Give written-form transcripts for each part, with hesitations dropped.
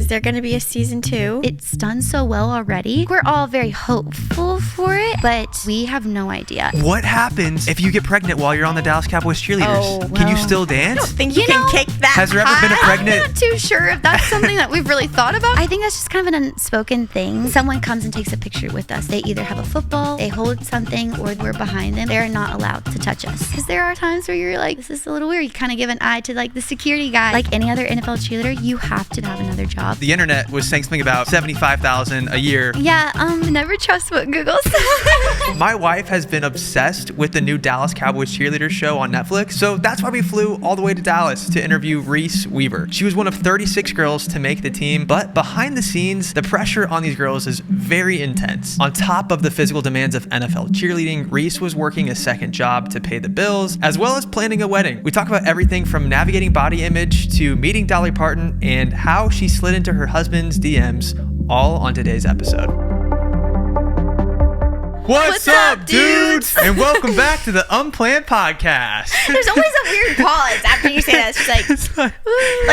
Is there going to be a season 2? It's done so well already. We're all very hopeful for it, but we have no idea. What happens if you get pregnant while you're on the Dallas Cowboys Cheerleaders? Can you still dance? I don't think you can kick that. Has there ever been a pregnant? I'm not too sure if that's something that we've really thought about. I think that's just kind of an unspoken thing. Someone comes and takes a picture with us. They either have a football, they hold something, or we're behind them. They're not allowed to touch us. Because there are times where you're like, this is a little weird. You kind of give an eye to like the security guy. Like any other NFL cheerleader, you have to have another job. The internet was saying something about $75,000 a year. Yeah, never trust what Google says. My wife has been obsessed with the new Dallas Cowboys Cheerleader show on Netflix, so that's why we flew all the way to Dallas to interview Reece Weaver. She was one of 36 girls to make the team, but behind the scenes, the pressure on these girls is very intense. On top of the physical demands of NFL cheerleading, Reese was working a second job to pay the bills, as well as planning a wedding. We talk about everything from navigating body image to meeting Dolly Parton and how she slid into her husband's DMs, all on today's episode. What's up, dudes? And welcome back to the Unplanned podcast. There's always a weird pause after you say that. It's just like,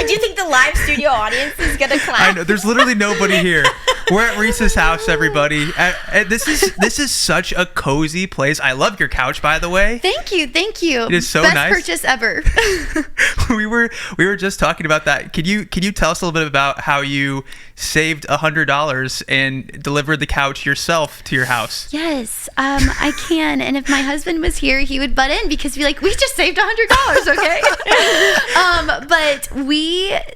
do you think the live studio audience is going to clap? I know, there's literally nobody here. We're at Reese's house, everybody. This is such a cozy place. I love your couch, by the way. Thank you. It is so Best nice. purchase ever. we were just talking about that. Can you tell us a little bit about how you saved $100 and delivered the couch yourself to your house? Yes, I can. And if my husband was here, he would butt in because he'd be like, we just saved $100, okay?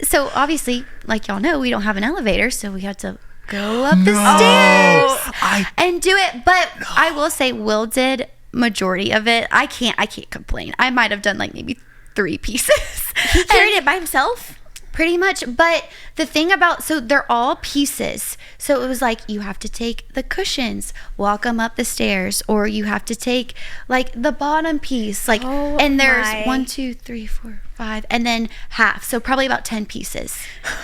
So obviously, like y'all know, we don't have an elevator, so we had to go up the stairs and do it. But I will say Will did majority of it. I can't complain. I might have done like maybe 3 pieces. He carried it by himself? Pretty much. But the thing about, so they're all pieces. So it was like, you have to take the cushions, walk them up the stairs, or you have to take like the bottom piece, like, and there's 1, 2, 3, 4, 5, and then half. So probably about 10 pieces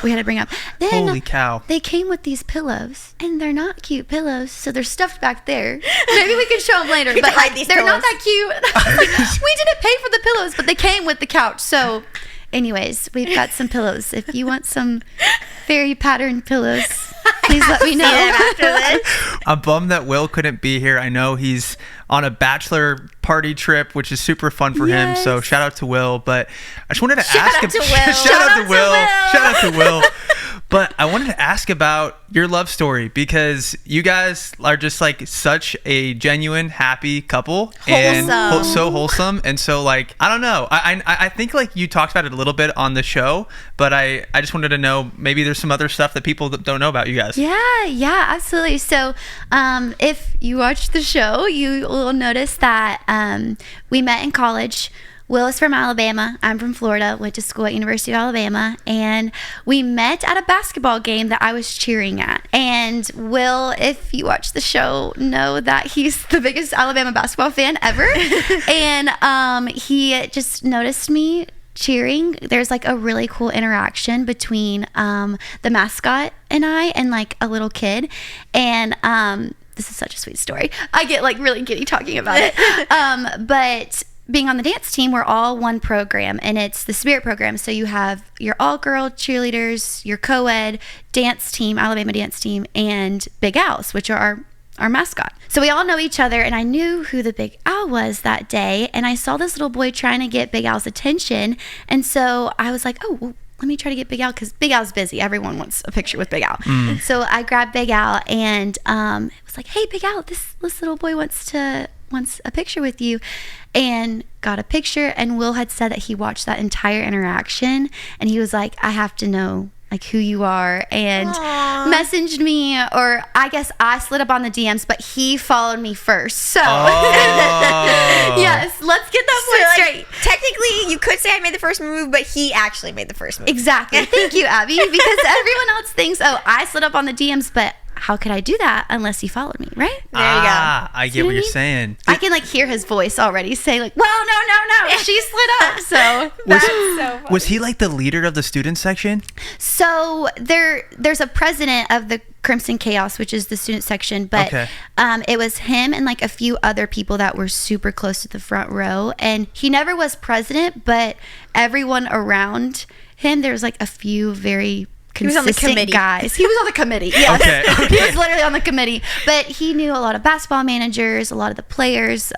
we had to bring up. Then holy cow. They came with these pillows, and they're not cute pillows. So they're stuffed back there. Maybe we can show them later, but like, they're pillows. not that cute. We didn't pay for the pillows, but they came with the couch. So anyways, we've got some pillows. If you want some fairy pattern pillows, please let me know. After this. I'm bummed that Will couldn't be here. I know he's on a bachelor party trip, which is super fun for him. So shout out to Will. But I just wanted to ask him. Shout out to Will. But I wanted to ask about your love story, because you guys are just like such a genuine, happy couple. And so wholesome. And so like, I don't know. I think like you talked about it a little bit on the show, but I just wanted to know, maybe there's some other stuff that people don't know about you guys. Yeah, absolutely. So if you watch the show, you will notice that we met in college. Will is from Alabama. I'm from Florida. Went to school at University of Alabama, and we met at a basketball game that I was cheering at. And Will, if you watch the show, know that he's the biggest Alabama basketball fan ever. And he just noticed me cheering. There's like a really cool interaction between the mascot and I, and like a little kid. And this is such a sweet story. I get like really giddy talking about it. But being on the dance team, we're all one program, and it's the Spirit program. So you have your all-girl cheerleaders, your co-ed dance team, Alabama dance team, and Big Al's, which are our mascot. So we all know each other, and I knew who the Big Al was that day, and I saw this little boy trying to get Big Al's attention, and so I was like, oh, well, let me try to get Big Al, because Big Al's busy. Everyone wants a picture with Big Al. So I grabbed Big Al, and it was like, hey, Big Al, this little boy wants a picture with you, and got a picture. And Will had said that he watched that entire interaction, and he was like, I have to know like who you are, and messaged me, or I guess I slid up on the DMs, but he followed me first. So yes, let's get that point straight. Technically, you could say I made the first move, but he actually made the first move. Exactly. Thank you, Abby, because everyone else thinks, oh, I slid up on the DMs, but how could I do that unless he followed me, right? There you go. I get what you're saying. I can like hear his voice already say like, well, no, she slid up. So that's so funny. Was he like the leader of the student section? So there's a president of the Crimson Chaos, which is the student section, but it was him and like a few other people that were super close to the front row, and he never was president, but everyone around him, there was like a few very consistent guys. He was on the committee. Yes. Okay. He was literally on the committee. But he knew a lot of basketball managers, a lot of the players.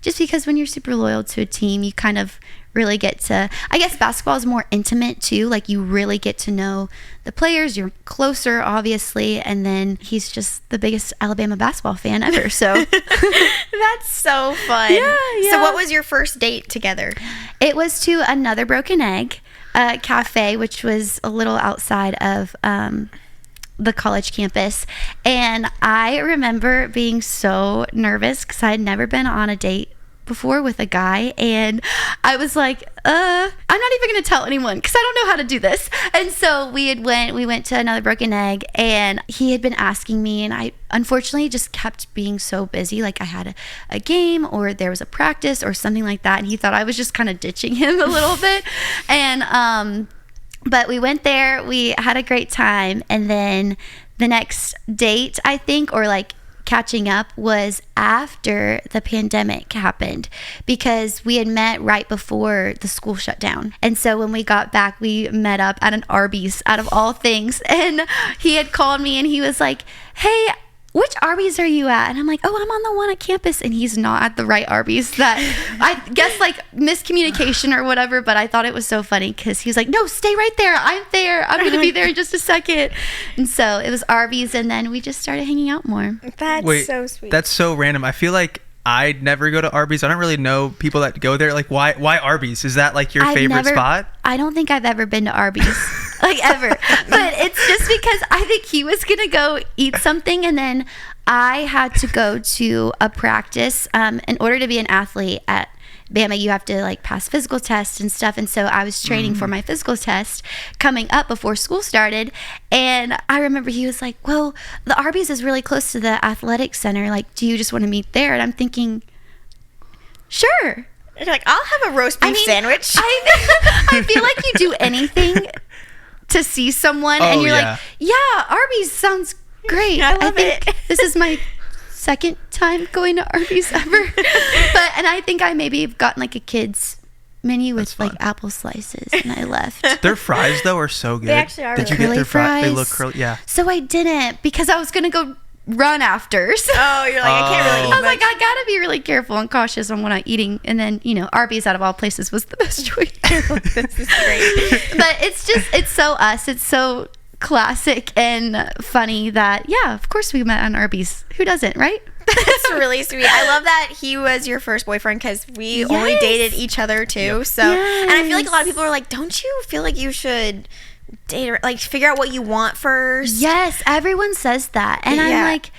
Just because when you're super loyal to a team, you kind of really get to, I guess basketball is more intimate too. Like you really get to know the players. You're closer, obviously. And then he's just the biggest Alabama basketball fan ever. So that's so fun. Yeah. So what was your first date together? It was to Another Broken Egg cafe, which was a little outside of the college campus. And I remember being so nervous because I had never been on a date before with a guy, and I was like, I'm not even gonna tell anyone because I don't know how to do this. And so we went to Another Broken Egg, and he had been asking me, and I unfortunately just kept being so busy. Like I had a game or there was a practice or something like that, and he thought I was just kind of ditching him a little bit. And but we went there, we had a great time, and then the next date, I think, or like catching up, was after the pandemic happened, because we had met right before the school shut down. And so when we got back, we met up at an Arby's, out of all things. And he had called me and he was like, hey, which Arby's are you at? And I'm like, oh, I'm on the one at campus. And he's not at the right Arby's. That, I guess, like miscommunication or whatever, but I thought it was so funny because he was like, no, stay right there. I'm there. I'm going to be there in just a second. And so it was Arby's, and then we just started hanging out more. That's so sweet. That's so random. I feel like I'd never go to Arby's. I don't really know people that go there. Like, why Arby's? Is that like your favorite spot? I don't think I've ever been to Arby's, like ever. But it's just because I think he was going to go eat something, and then I had to go to a practice. In order to be an athlete at Bama, you have to like pass physical tests and stuff. And so I was training for my physical test coming up before school started. And I remember he was like, well, the Arby's is really close to the athletic center. Like, do you just want to meet there? And I'm thinking, sure. You're like, I'll have a roast beef sandwich. I feel like you do anything to see someone and you're like, yeah, Arby's sounds great. I think this is my second time going to Arby's ever. And I think I maybe have gotten like a kid's menu with like apple slices, and I left. Their fries though are so good. They actually are. Did you get their fries? They look curly. Yeah. So I didn't, because I was gonna go run after. So oh, you're like, I can't really eat I was much. like, I gotta be really careful and cautious on what I'm eating. And then, Arby's out of all places was the best choice. This is great. But it's so us. It's so classic and funny that, yeah, of course we met on Arby's. Who doesn't, right? That's really sweet. I love that he was your first boyfriend, because we only dated each other too. Yep. So, and I feel like a lot of people are like, don't you feel like you should date, like figure out what you want first? Yes, everyone says that. And I'm like,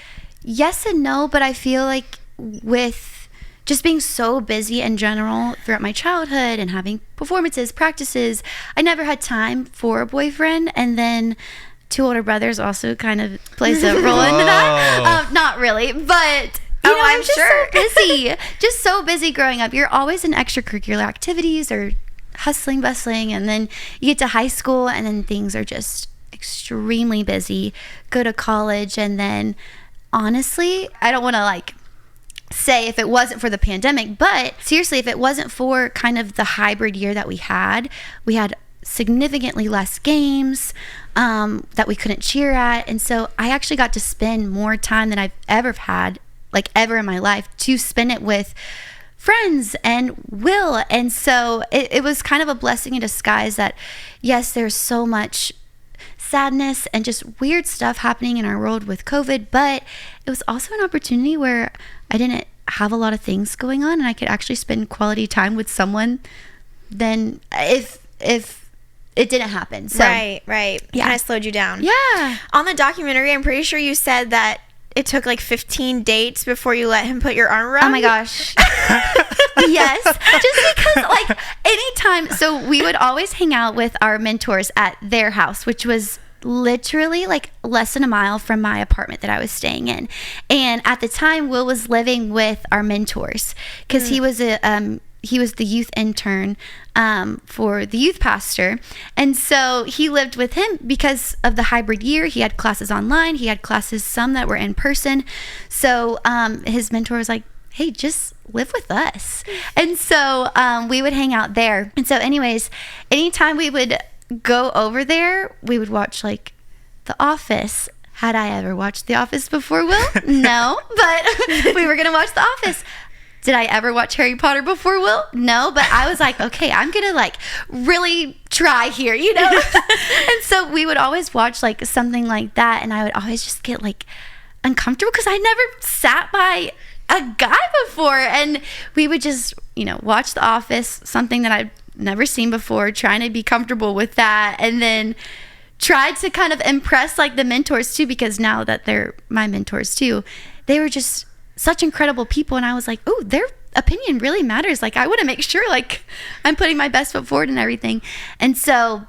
yes and no, but I feel like with just being so busy in general throughout my childhood and having performances, practices, I never had time for a boyfriend. And then 2 older brothers also kind of plays a role into that. Not really, but I'm just so busy. Just so busy growing up. You're always in extracurricular activities or hustling, bustling, and then you get to high school and then things are just extremely busy. Go to college, and then honestly, I don't want to like say if it wasn't for the pandemic, but seriously, if it wasn't for kind of the hybrid year that we had significantly less games that we couldn't cheer at. And so I actually got to spend more time than I've ever had, like ever in my life, to spend it with friends and Will. And so it was kind of a blessing in disguise that, yes, there's so much sadness and just weird stuff happening in our world with COVID, but it was also an opportunity where I didn't have a lot of things going on, and I could actually spend quality time with someone than if it didn't happen. So, right. Yeah. Kind of slowed you down. Yeah. On the documentary, I'm pretty sure you said that it took like 15 dates before you let him put your arm around. Oh my gosh. Yes. Just because like anytime, so we would always hang out with our mentors at their house, which was literally like less than a mile from my apartment that I was staying in. And at the time, Will was living with our mentors because he was the youth intern for the youth pastor. And so he lived with him because of the hybrid year. He had classes online. He had classes, some that were in person. So his mentor was like, hey, just live with us. And so we would hang out there. And so anyways, anytime we would go over there, we would watch like The Office. Had I ever watched The Office before, Will? No, but we were going to watch The Office. Did I ever watch Harry Potter before, Will? No, but I was like, okay, I'm going to like really try here, you know? And so we would always watch like something like that, and I would always just get like uncomfortable because I never sat by a guy before, and we would just, you know, watch The Office, something that I'd never seen before, trying to be comfortable with that, and then tried to kind of impress like the mentors too, because now that they're my mentors too, they were just such incredible people, and I was like, oh, their opinion really matters. Like I want to make sure like I'm putting my best foot forward and everything. And so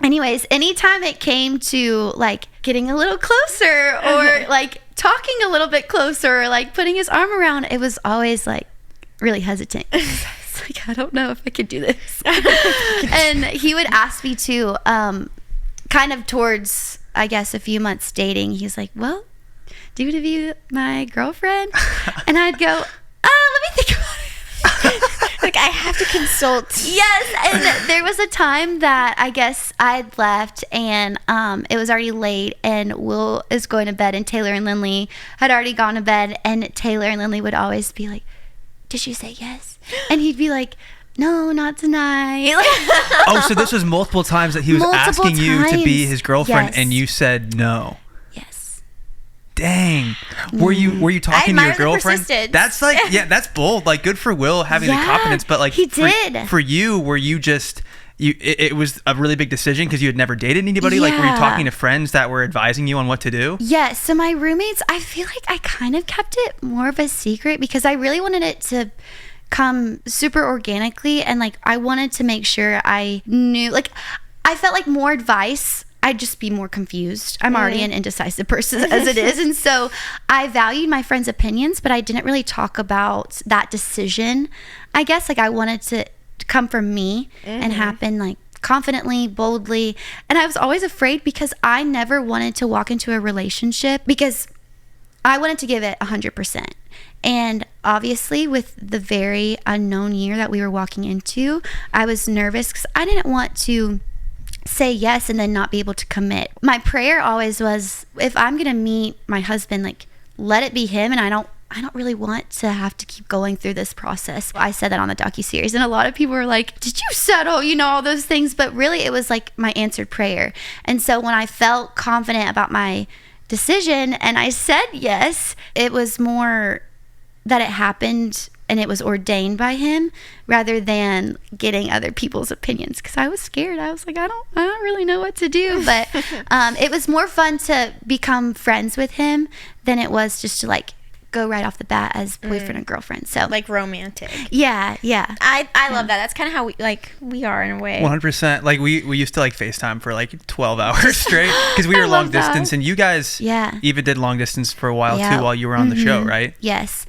anyways, anytime it came to like getting a little closer or like talking a little bit closer or like putting his arm around, it was always like really hesitant. It's like, I don't know if I could do this. And he would ask me to kind of towards, I guess, a few months dating, he's like, well, do you want to be my girlfriend? And I'd go, let me think about it. Like, I have to consult. Yes. And there was a time that I guess I'd left, and it was already late, and Will is going to bed, and Taylor and Lindley had already gone to bed, and Taylor and Lindley would always be like, did you say yes? And he'd be like, no, not tonight. Oh, so this was multiple times that he was asking you to be his girlfriend, yes. And you said no. Yes. Dang. Were you talking to your girlfriend? That's like, yeah, that's bold. Like, good for Will having the confidence, but like he did. For you, were you just it was a really big decision because you had never dated anybody? Like, were you talking to friends that were advising you on what to do? Yes. So my roommates, I feel like I kind of kept it more of a secret because I really wanted it to come super organically, and like I wanted to make sure I knew, like I felt like more advice, I'd just be more confused. I'm already an indecisive person as it is, and so I valued my friends' opinions, but I didn't really talk about that decision. I guess like I wanted to come from me and happen like confidently, boldly, and I was always afraid because I never wanted to walk into a relationship because I wanted to give it 100%. And obviously with the very unknown year that we were walking into, I was nervous because I didn't want to say yes and then not be able to commit. My prayer always was, if I'm going to meet my husband, like let it be him, and I don't really want to have to keep going through this process. I said that on the docuseries, and a lot of people were like, did you settle, you know, all those things? But really it was like my answered prayer. And so when I felt confident about my decision and I said yes, it was more that it happened and it was ordained by him rather than getting other people's opinions, because I was scared. I was like, I don't really know what to do. But it was more fun to become friends with him than it was just to like go right off the bat as boyfriend and girlfriend. So like romantic. Yeah. I love that. That's kind of how we are in a way. 100%. Like we used to like FaceTime for like 12 hours straight because we were long distance, and you guys even did long distance for a while too while you were on the show, right? Yes,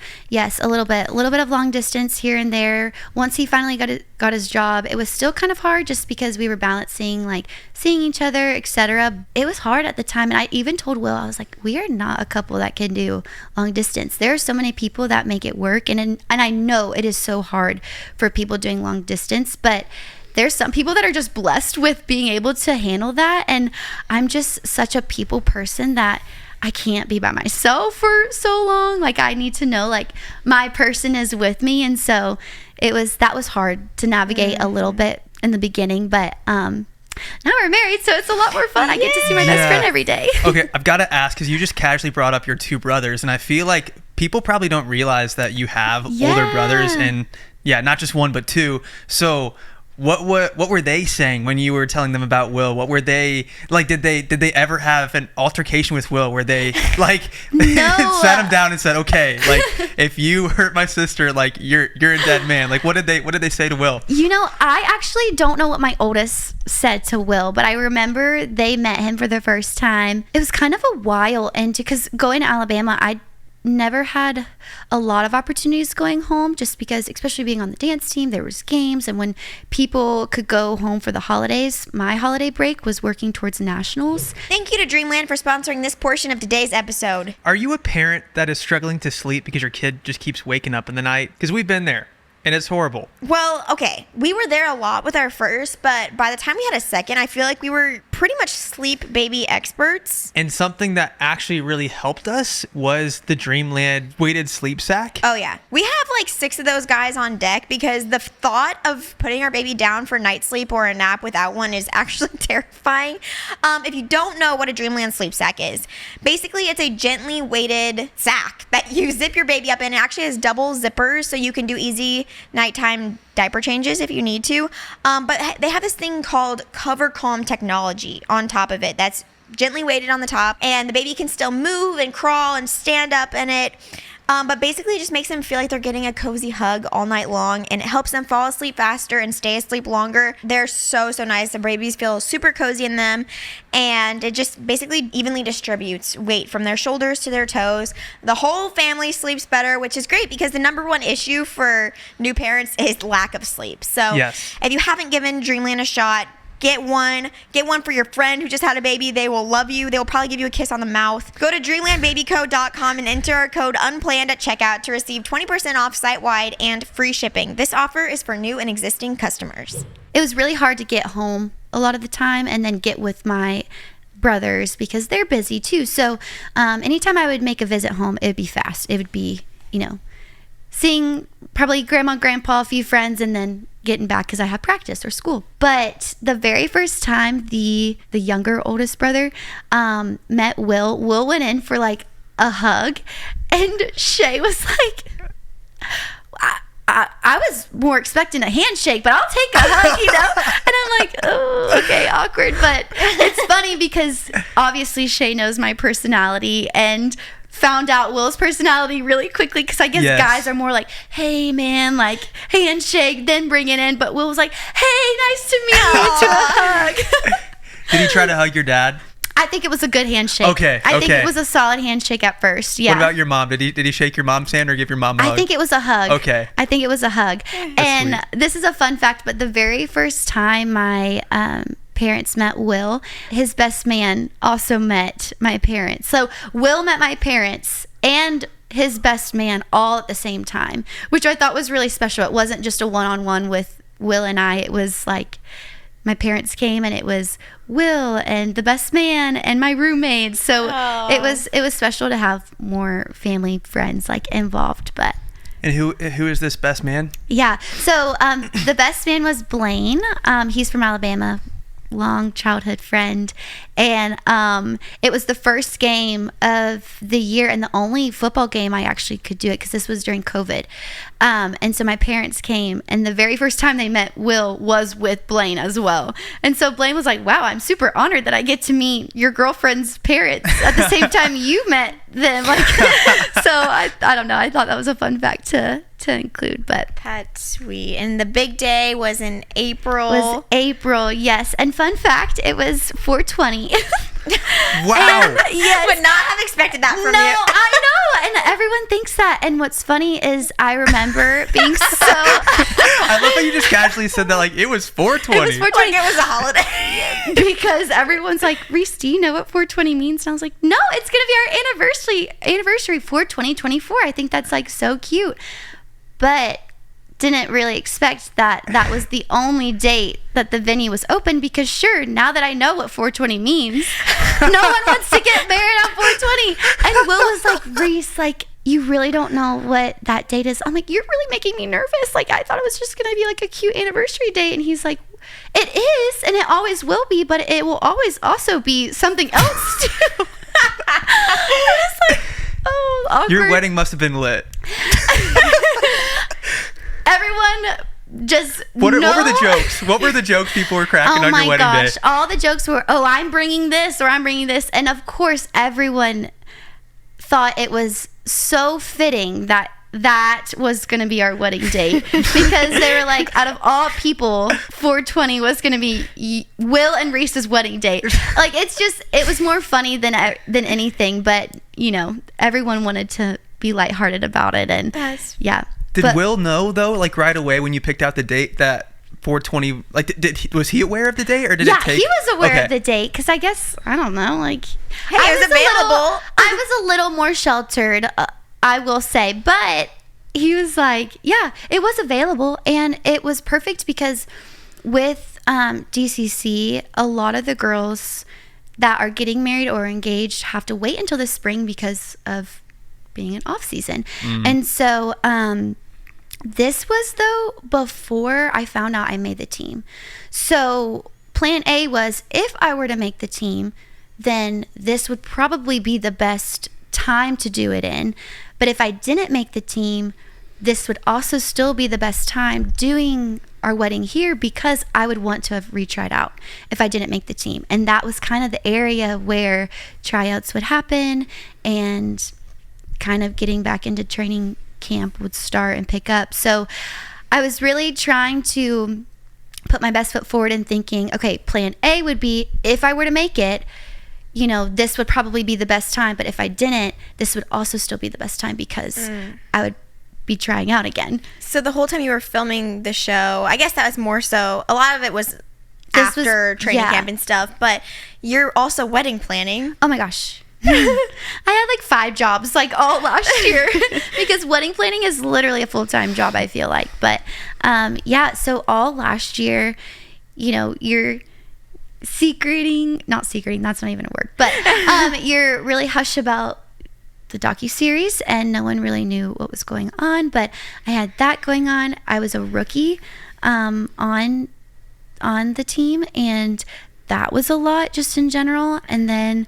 a little bit of long distance here and there. Once he finally got his job, it was still kind of hard just because we were balancing like seeing each other, etc. It was hard at the time, and I even told Will, I was like, we are not a couple that can do long distance. There are so many people that make it work, and I know it is so hard for people doing long distance, but there's some people that are just blessed with being able to handle that, and I'm just such a people person that I can't be by myself for so long. Like I need to know like my person is with me, and so that was hard to navigate a little bit in the beginning, but now we're married, so it's a lot more fun. I get to see my best friend every day. Okay, I've got to ask, because you just casually brought up your two brothers, and I feel like people probably don't realize that you have older brothers, and not just one but two. So what were they saying when you were telling them about Will? What were they like? Did they ever have an altercation with Will where they like sat him down and said, okay, like if you hurt my sister, like you're a dead man? Like what did they say to Will? You know, I actually don't know what my oldest said to Will, but I remember they met him for the first time. It was kind of a while into, because going to Alabama, I never had a lot of opportunities going home, just because, especially being on the dance team, there was games, and when people could go home for the holidays, my holiday break was working towards nationals. Thank you to Dreamland for sponsoring this portion of today's episode. Are you a parent that is struggling to sleep because your kid just keeps waking up in the night? Because we've been there. and it's horrible. Well, okay, we were there a lot with our first, but by the time we had a second, I feel like we were pretty much sleep baby experts. And something that actually really helped us was the Dreamland weighted sleep sack. Oh yeah, we have like 6 of those guys on deck because the thought of putting our baby down for night sleep or a nap without one is actually terrifying. If you don't know what a Dreamland sleep sack is, basically it's a gently weighted sack that you zip your baby up in. It actually has double zippers, so you can do easy nighttime diaper changes if you need to. But they have this thing called Cover Calm technology on top of it that's gently weighted on the top, and the baby can still move and crawl and stand up in it. But basically it just makes them feel like they're getting a cozy hug all night long, and it helps them fall asleep faster and stay asleep longer. They're so nice. The babies feel super cozy in them, and it just basically evenly distributes weight from their shoulders to their toes. The whole family sleeps better, which is great because the number one issue for new parents is lack of sleep. So if you haven't given Dreamland a shot, get one for your friend who just had a baby. They will love you. They will probably give you a kiss on the mouth. Go to dreamlandbabyco.com and enter our code unplanned at checkout to receive 20% off site-wide and free shipping. This offer is for new and existing customers. It was really hard to get home a lot of the time and then get with my brothers because they're busy too. So anytime I would make a visit home, it would be fast. It would be, seeing probably grandma, grandpa, a few friends, and then getting back because I have practice or school. But the very first time the younger oldest brother met Will went in for like a hug, and Shay was like, I was more expecting a handshake, but I'll take a hug, And I'm like, oh, okay, awkward. But it's funny because obviously Shay knows my personality and found out Will's personality really quickly because I guess guys are more like, hey man, like handshake, then bring it in. But Will was like, hey, nice to meet you, to a hug. Did he try to hug your dad? I think it was a good handshake. Okay. I think it was a solid handshake at first. Yeah. What about your mom? Did he shake your mom's hand or give your mom a hug? I think it was a hug. Okay. I think it was a hug. That's sweet. This is a fun fact, but the very first time my parents met Will, his best man also met my parents. So Will met my parents and his best man all at the same time, which I thought was really special. It wasn't just a one-on-one with Will and I. It was like my parents came and it was Will and the best man and my roommate. So it was special to have more family friends like involved. But and who is this best man? Yeah. So the best man was Blaine. He's from Alabama. Long childhood friend, and it was the first game of the year and the only football game I actually could do it because this was during COVID, and so my parents came, and the very first time they met Will was with Blaine as well. And so Blaine was like, wow, I'm super honored that I get to meet your girlfriend's parents at the same time you met them. Like, so I don't know, I thought that was a fun fact to include. But that's sweet. And the big day was in April. Yes. And fun fact, it was 420. Wow. Yes. Would not have expected that from you. No, I know. And everyone thinks that. And what's funny is I remember being so... I love how you just casually said that like it was 420. It was 420. Like it was a holiday. Because everyone's like, Reese, do you know what 420 means? And I was like, no, it's going to be our anniversary 4/20/24. I think that's like so cute. But didn't really expect that was the only date that the venue was open because sure, now that I know what 420 means, no one wants to get married on 420. And Will was like, Reese, like, you really don't know what that date is. I'm like, you're really making me nervous. Like, I thought it was just going to be like a cute anniversary date. And he's like, it is, and it always will be, but it will always also be something else too. I was like, oh, awkward. Your wedding must have been lit. Everyone just what were the jokes? What were the jokes people were cracking on your wedding day? Oh my gosh, all the jokes were, oh, I'm bringing this or I'm bringing this. And of course, everyone thought it was so fitting that was going to be our wedding date because they were like, out of all people, 420 was going to be Will and Reese's wedding date. Like, it was more funny than anything, but everyone wanted to be lighthearted about it. And yeah. Did Will know though, like right away when you picked out the date that 420? Like, was he aware of the date, or did it take? Yeah, he was aware of the date because I guess I don't know. Like, hey, it was available. I was a little more sheltered, I will say, but he was like, yeah, it was available. And it was perfect because with DCC, a lot of the girls that are getting married or engaged have to wait until the spring because of being an off season. And so this was, though, before I found out I made the team. So plan A was, if I were to make the team, then this would probably be the best time to do it in. But if I didn't make the team, this would also still be the best time doing our wedding here, because I would want to have retried out if I didn't make the team. And that was kind of the area where tryouts would happen and kind of getting back into training camp would start and pick up. So I was really trying to put my best foot forward and thinking, okay, plan A would be, if I were to make it, you know, this would probably be the best time. But if I didn't, this would also still be the best time because I would be trying out again. So the whole time you were filming the show, I guess that was more so, a lot of it was after training camp and stuff, but you're also wedding planning. Oh my gosh. I had like 5 jobs like all last year because wedding planning is literally a full-time job, I feel like. But yeah, so all last year, you know, you're not secreting, that's not even a word, but you're really hush about the docuseries, and no one really knew what was going on. But I had that going on. I was a rookie on the team, and that was a lot just in general. And then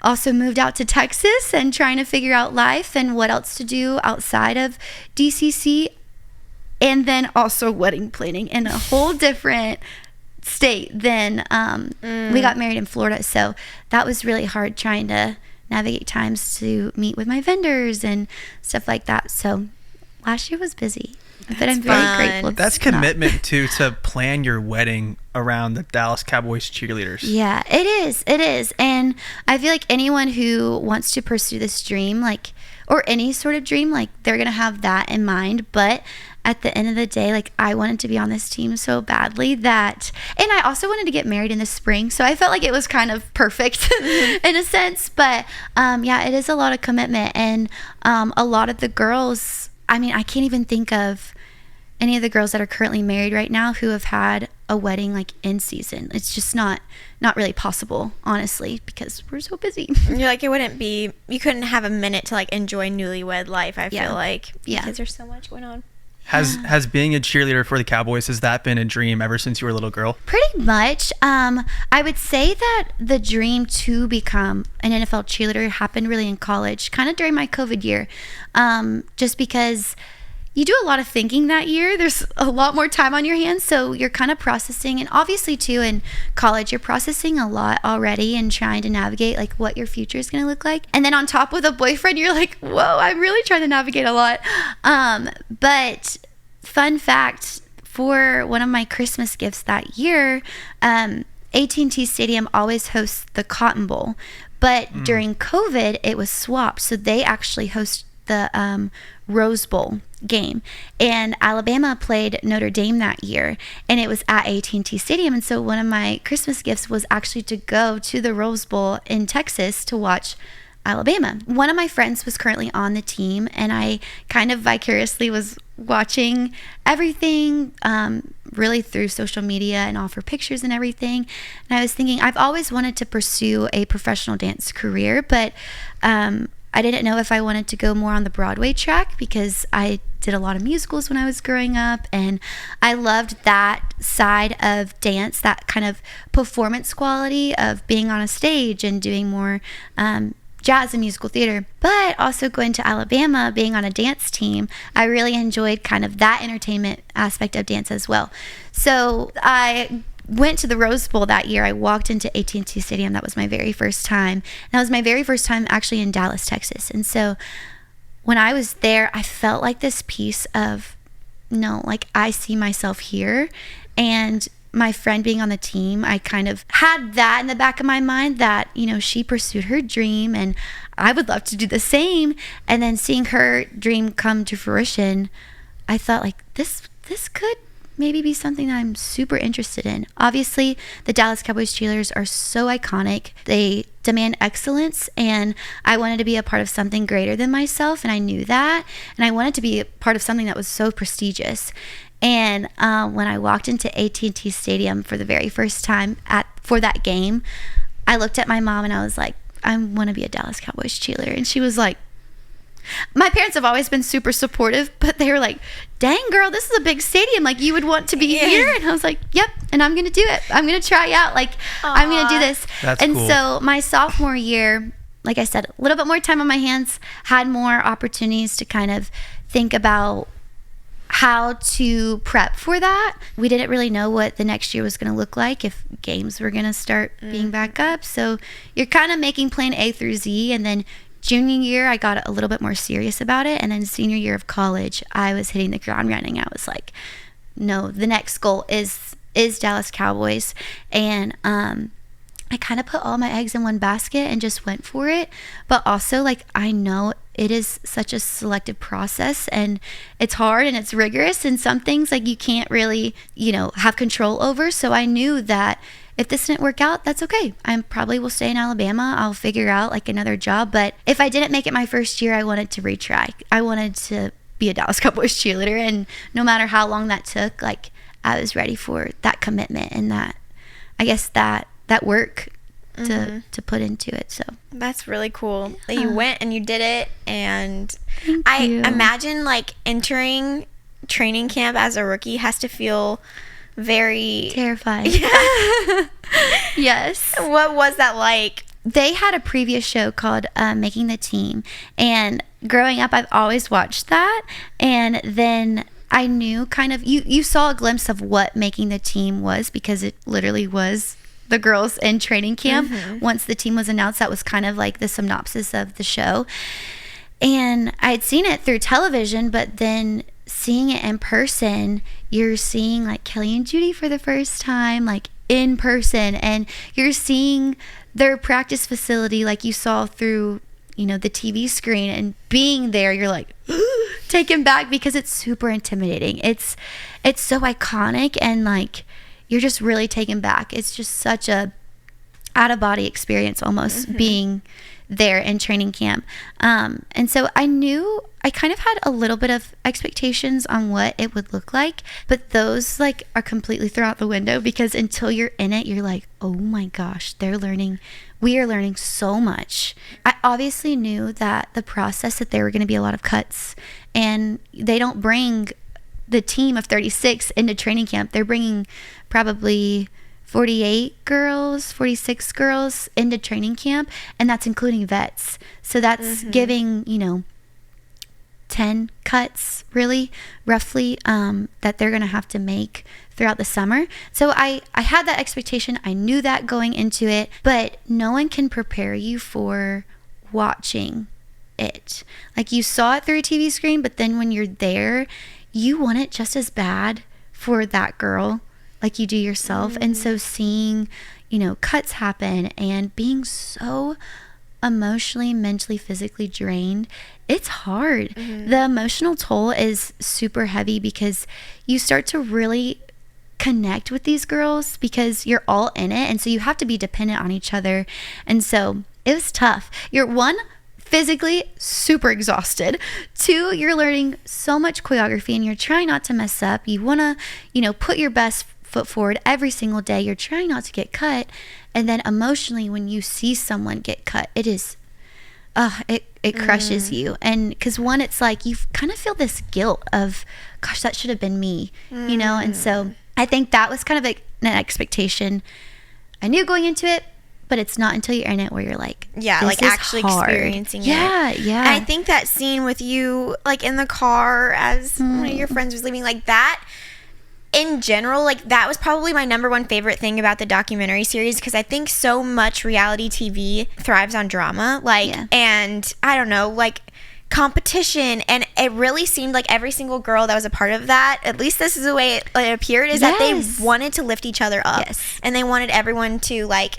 also moved out to Texas and trying to figure out life and what else to do outside of DCC, and then also wedding planning in a whole different state than we got married in Florida. So that was really hard, trying to navigate times to meet with my vendors and stuff like that. So last year was busy, but I'm very grateful. That's commitment to plan your wedding around the Dallas Cowboys cheerleaders. Yeah, it is. And I feel like anyone who wants to pursue this dream, like, or any sort of dream, like, they're gonna have that in mind. But at the end of the day, like, I wanted to be on this team so badly that, and I also wanted to get married in the spring, so I felt like it was kind of perfect in a sense. But yeah, it is a lot of commitment, and a lot of the girls, I mean, I can't even think of any of the girls that are currently married right now who have had a wedding like in season. It's just not really possible, honestly, because we're so busy. You're like, you couldn't have a minute to like enjoy newlywed life, I feel like, because there's so much going on. Has being a cheerleader for the Cowboys, has that been a dream ever since you were a little girl? Pretty much. I would say that the dream to become an NFL cheerleader happened really in college, kind of during my COVID year, just because you do a lot of thinking that year. There's a lot more time on your hands, so you're kind of processing. And obviously, too, in college, you're processing a lot already and trying to navigate, like, what your future is going to look like. And then on top with a boyfriend, you're like, whoa, I'm really trying to navigate a lot. But fun fact, for one of my Christmas gifts that year, AT&T Stadium always hosts the Cotton Bowl. But during COVID, it was swapped. So they actually host the Rose Bowl game, and Alabama played Notre Dame that year, and it was at AT&T Stadium. And so one of my Christmas gifts was actually to go to the Rose Bowl in Texas to watch Alabama. One of my friends was currently on the team, and I kind of vicariously was watching everything really through social media and all her pictures and everything. And I was thinking, I've always wanted to pursue a professional dance career, but I didn't know if I wanted to go more on the Broadway track, because I did a lot of musicals when I was growing up, and I loved that side of dance, that kind of performance quality of being on a stage and doing more jazz and musical theater. But also going to Alabama, being on a dance team, I really enjoyed kind of that entertainment aspect of dance as well. So I went to the Rose Bowl that year. I walked into AT&T Stadium. That was my very first time. And that was my very first time actually in Dallas, Texas. And so when I was there, I felt like this piece of, no, like, I see myself here. And my friend being on the team, I kind of had that in the back of my mind that, you know, she pursued her dream and I would love to do the same. And then seeing her dream come to fruition, I thought, like, this could maybe be something that I'm super interested in. Obviously, the Dallas Cowboys cheerleaders are so iconic. They demand excellence, and I wanted to be a part of something greater than myself, and I knew that. And I wanted to be a part of something that was so prestigious. And when I walked into AT&T Stadium for the very first time for that game, I looked at my mom and I was like, I want to be a Dallas Cowboys cheerleader. And she was like, my parents have always been super supportive, but they were like, dang girl, this is a big stadium, like you would want to be here. And I was like, yep, and I'm gonna do it. I'm gonna try out, like I'm gonna do this. That's and cool. So my sophomore year, like I said, a little bit more time on my hands, had more opportunities to kind of think about how to prep for that. We didn't really know what the next year was going to look like, if games were going to start being back up. So you're kind of making plan A through Z. And then junior year, I got a little bit more serious about it. And then senior year of college, I was hitting the ground running. I was like, no, the next goal is Dallas Cowboys. And I kind of put all my eggs in one basket and just went for it. But also, like, I know it is such a selective process, and it's hard and it's rigorous, and some things like you can't really, have control over. So I knew that if this didn't work out, that's okay. I probably will stay in Alabama. I'll figure out like another job. But if I didn't make it my first year, I wanted to retry. I wanted to be a Dallas Cowboys cheerleader, and no matter how long that took, like I was ready for that commitment and that, I guess that work to put into it. So that's really cool that you went and you did it. And Thank I you. imagine like entering training camp as a rookie has to feel very terrifying. Yes. What was that like? They had a previous show called Making the Team, and growing up I've always watched that, and then I knew kind of you saw a glimpse of what Making the Team was, because it literally was the girls in training camp. Once the team was announced, that was kind of like the synopsis of the show. And I'd seen it through television, but then seeing it in person, you're seeing like Kelly and Judy for the first time, like in person, and you're seeing their practice facility like you saw through, the TV screen, and being there, you're like taken back because it's super intimidating. It's so iconic, and like you're just really taken back. It's just such a out-of-body experience almost being there in training camp. And so I knew I kind of had a little bit of expectations on what it would look like, but those like are completely thrown out the window, because until you're in it, you're like, oh my gosh, we are learning so much. I obviously knew that the process, that there were going to be a lot of cuts, and they don't bring the team of 36 into training camp. They're bringing probably 46 girls into training camp, and that's including vets. So that's giving, 10 cuts really roughly that they're going to have to make throughout the summer. So I had that expectation. I knew that going into it, but no one can prepare you for watching it. Like you saw it through a TV screen, but then when you're there, you want it just as bad for that girl like you do yourself. And so seeing, cuts happen and being so emotionally, mentally, physically drained, it's hard. The emotional toll is super heavy, because you start to really connect with these girls because you're all in it. And so you have to be dependent on each other. And so it was tough. You're physically super exhausted. 2, you're learning so much choreography and you're trying not to mess up. You want to, put your best foot forward every single day. You're trying not to get cut. And then emotionally, when you see someone get cut, it is, it crushes you. And because it's like, you kind of feel this guilt of, gosh, that should have been me, And so I think that was kind of like an expectation I knew going into it, but it's not until you're in it where you're like, yeah, this like actually hard. experiencing it. Yeah. And I think that scene with you, like in the car as one of your friends was leaving, like that, in general, like that was probably my number one favorite thing about the documentary series, because I think so much reality TV thrives on drama, and I don't know, like competition, and it really seemed like every single girl that was a part of that, at least this is the way it appeared, is that they wanted to lift each other up, and they wanted everyone to like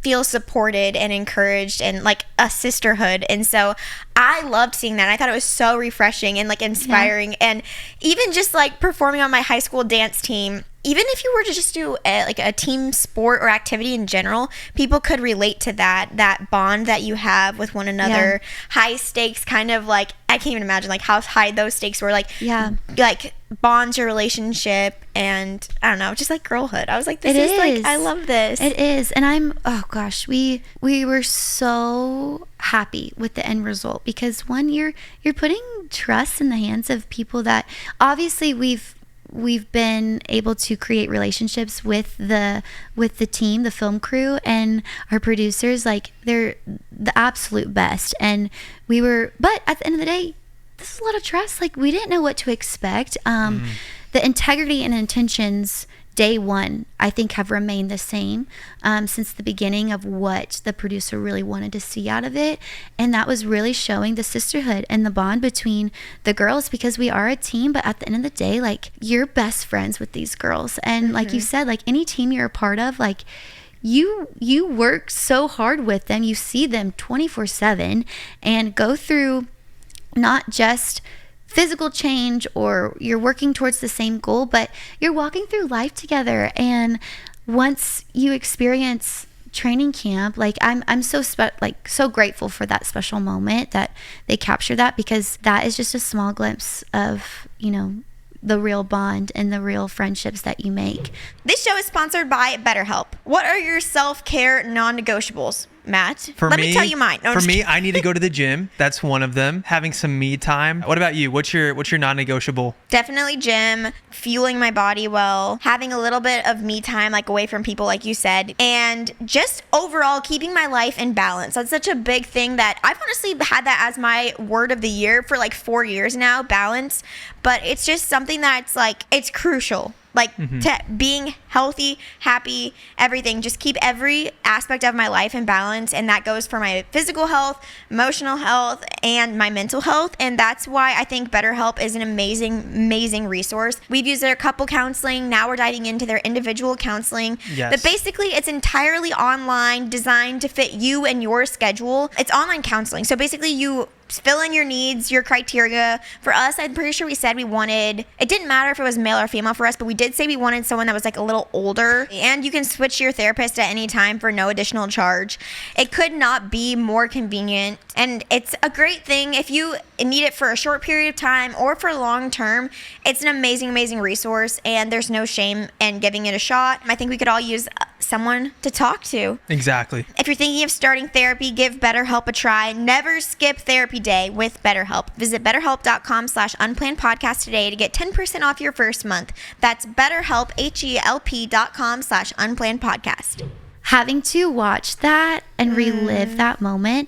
feel supported and encouraged and like a sisterhood. And so I loved seeing that. I thought it was so refreshing and like inspiring. And even just like performing on my high school dance team, even if you were to just do a team sport or activity in general, people could relate to that bond that you have with one another. High stakes, kind of like, I can't even imagine like how high those stakes were, like bonds your relationship. And I don't know, just like girlhood. I was like, this is like, I love this. It is. And we were so happy with the end result, because one, you're putting trust in the hands of people that obviously we've been able to create relationships with the team, the film crew, and our producers. Like, they're the absolute best. And but at the end of the day, this is a lot of trust. Like, we didn't know what to expect. The integrity and intentions day one, I think, have remained the same since the beginning of what the producer really wanted to see out of it. And that was really showing the sisterhood and the bond between the girls, because we are a team, but at the end of the day, like, you're best friends with these girls. And like you said, like, any team you're a part of, like, you work so hard with them. You see them 24/7 and go through not just physical change, or you're working towards the same goal, but you're walking through life together. And once you experience training camp, like, I'm so grateful for that special moment that they capture that, because that is just a small glimpse of, the real bond and the real friendships that you make. This show is sponsored by BetterHelp. What are your self-care non-negotiables, Matt? Let me tell you mine. No, for me, I need to go to the gym. That's one of them. Having some me time. What about you? What's your non-negotiable? Definitely gym, fueling my body well, having a little bit of me time, like away from people, like you said, and just overall keeping my life in balance. That's such a big thing that I've honestly had that as my word of the year for like 4 years now, balance. But it's just something that's like, it's crucial. Like, to being healthy, happy, everything. Just keep every aspect of my life in balance. And that goes for my physical health, emotional health, and my mental health. And that's why I think BetterHelp is an amazing, amazing resource. We've used their couple counseling. Now we're diving into their individual counseling. Yes. But basically, it's entirely online, designed to fit you and your schedule. It's online counseling. So basically, you fill in your needs, your criteria. For us, I'm pretty sure we said we wanted, it didn't matter if it was male or female for us, but we did say we wanted someone that was like a little older. And you can switch your therapist at any time for no additional charge. It could not be more convenient. And it's a great thing if you need it for a short period of time or for long term. It's an amazing, amazing resource, and there's no shame in giving it a shot. I think we could all use someone to talk to. Exactly. If you're thinking of starting therapy, give BetterHelp a try. Never skip therapy day with BetterHelp. Visit BetterHelp.com/unplannedpodcast today to get 10% off your first month. That's BetterHelp, HELP.com/unplannedpodcast. Having to watch that and relive that moment,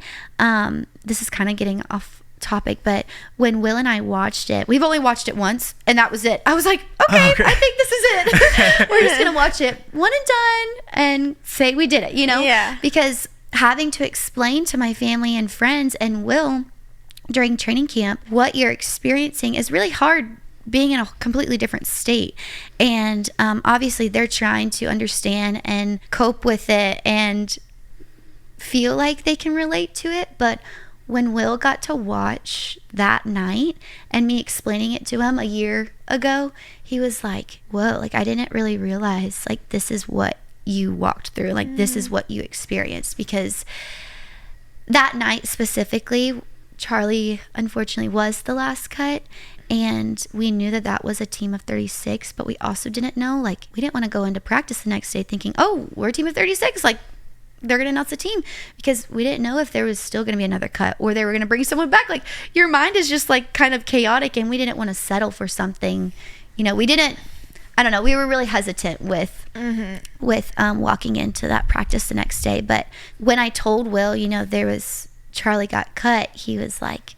this is kind of getting off topic, but when Will and I watched it, we've only watched it once, and that was it. I was like, okay. I think this is it. We're just gonna watch it one and done and say we did it, Yeah. Because having to explain to my family and friends and Will during training camp what you're experiencing is really hard, being in a completely different state. And obviously they're trying to understand and cope with it and feel like they can relate to it. But when Will got to watch that night and me explaining it to him a year ago, he was like, whoa, like, I didn't really realize, like, this is what you walked through. Like, this is what you experienced. Because that night specifically, Charlie, unfortunately, was the last cut. And we knew that that was a team of 36, but we also didn't know, like, we didn't want to go into practice the next day thinking, oh, we're a team of 36. Like, they're going to announce a team, because we didn't know if there was still going to be another cut or they were going to bring someone back. Like, your mind is just like kind of chaotic, and we didn't want to settle for something, we didn't, I don't know. We were really hesitant with walking into that practice the next day. But when I told Will, Charlie got cut, he was like,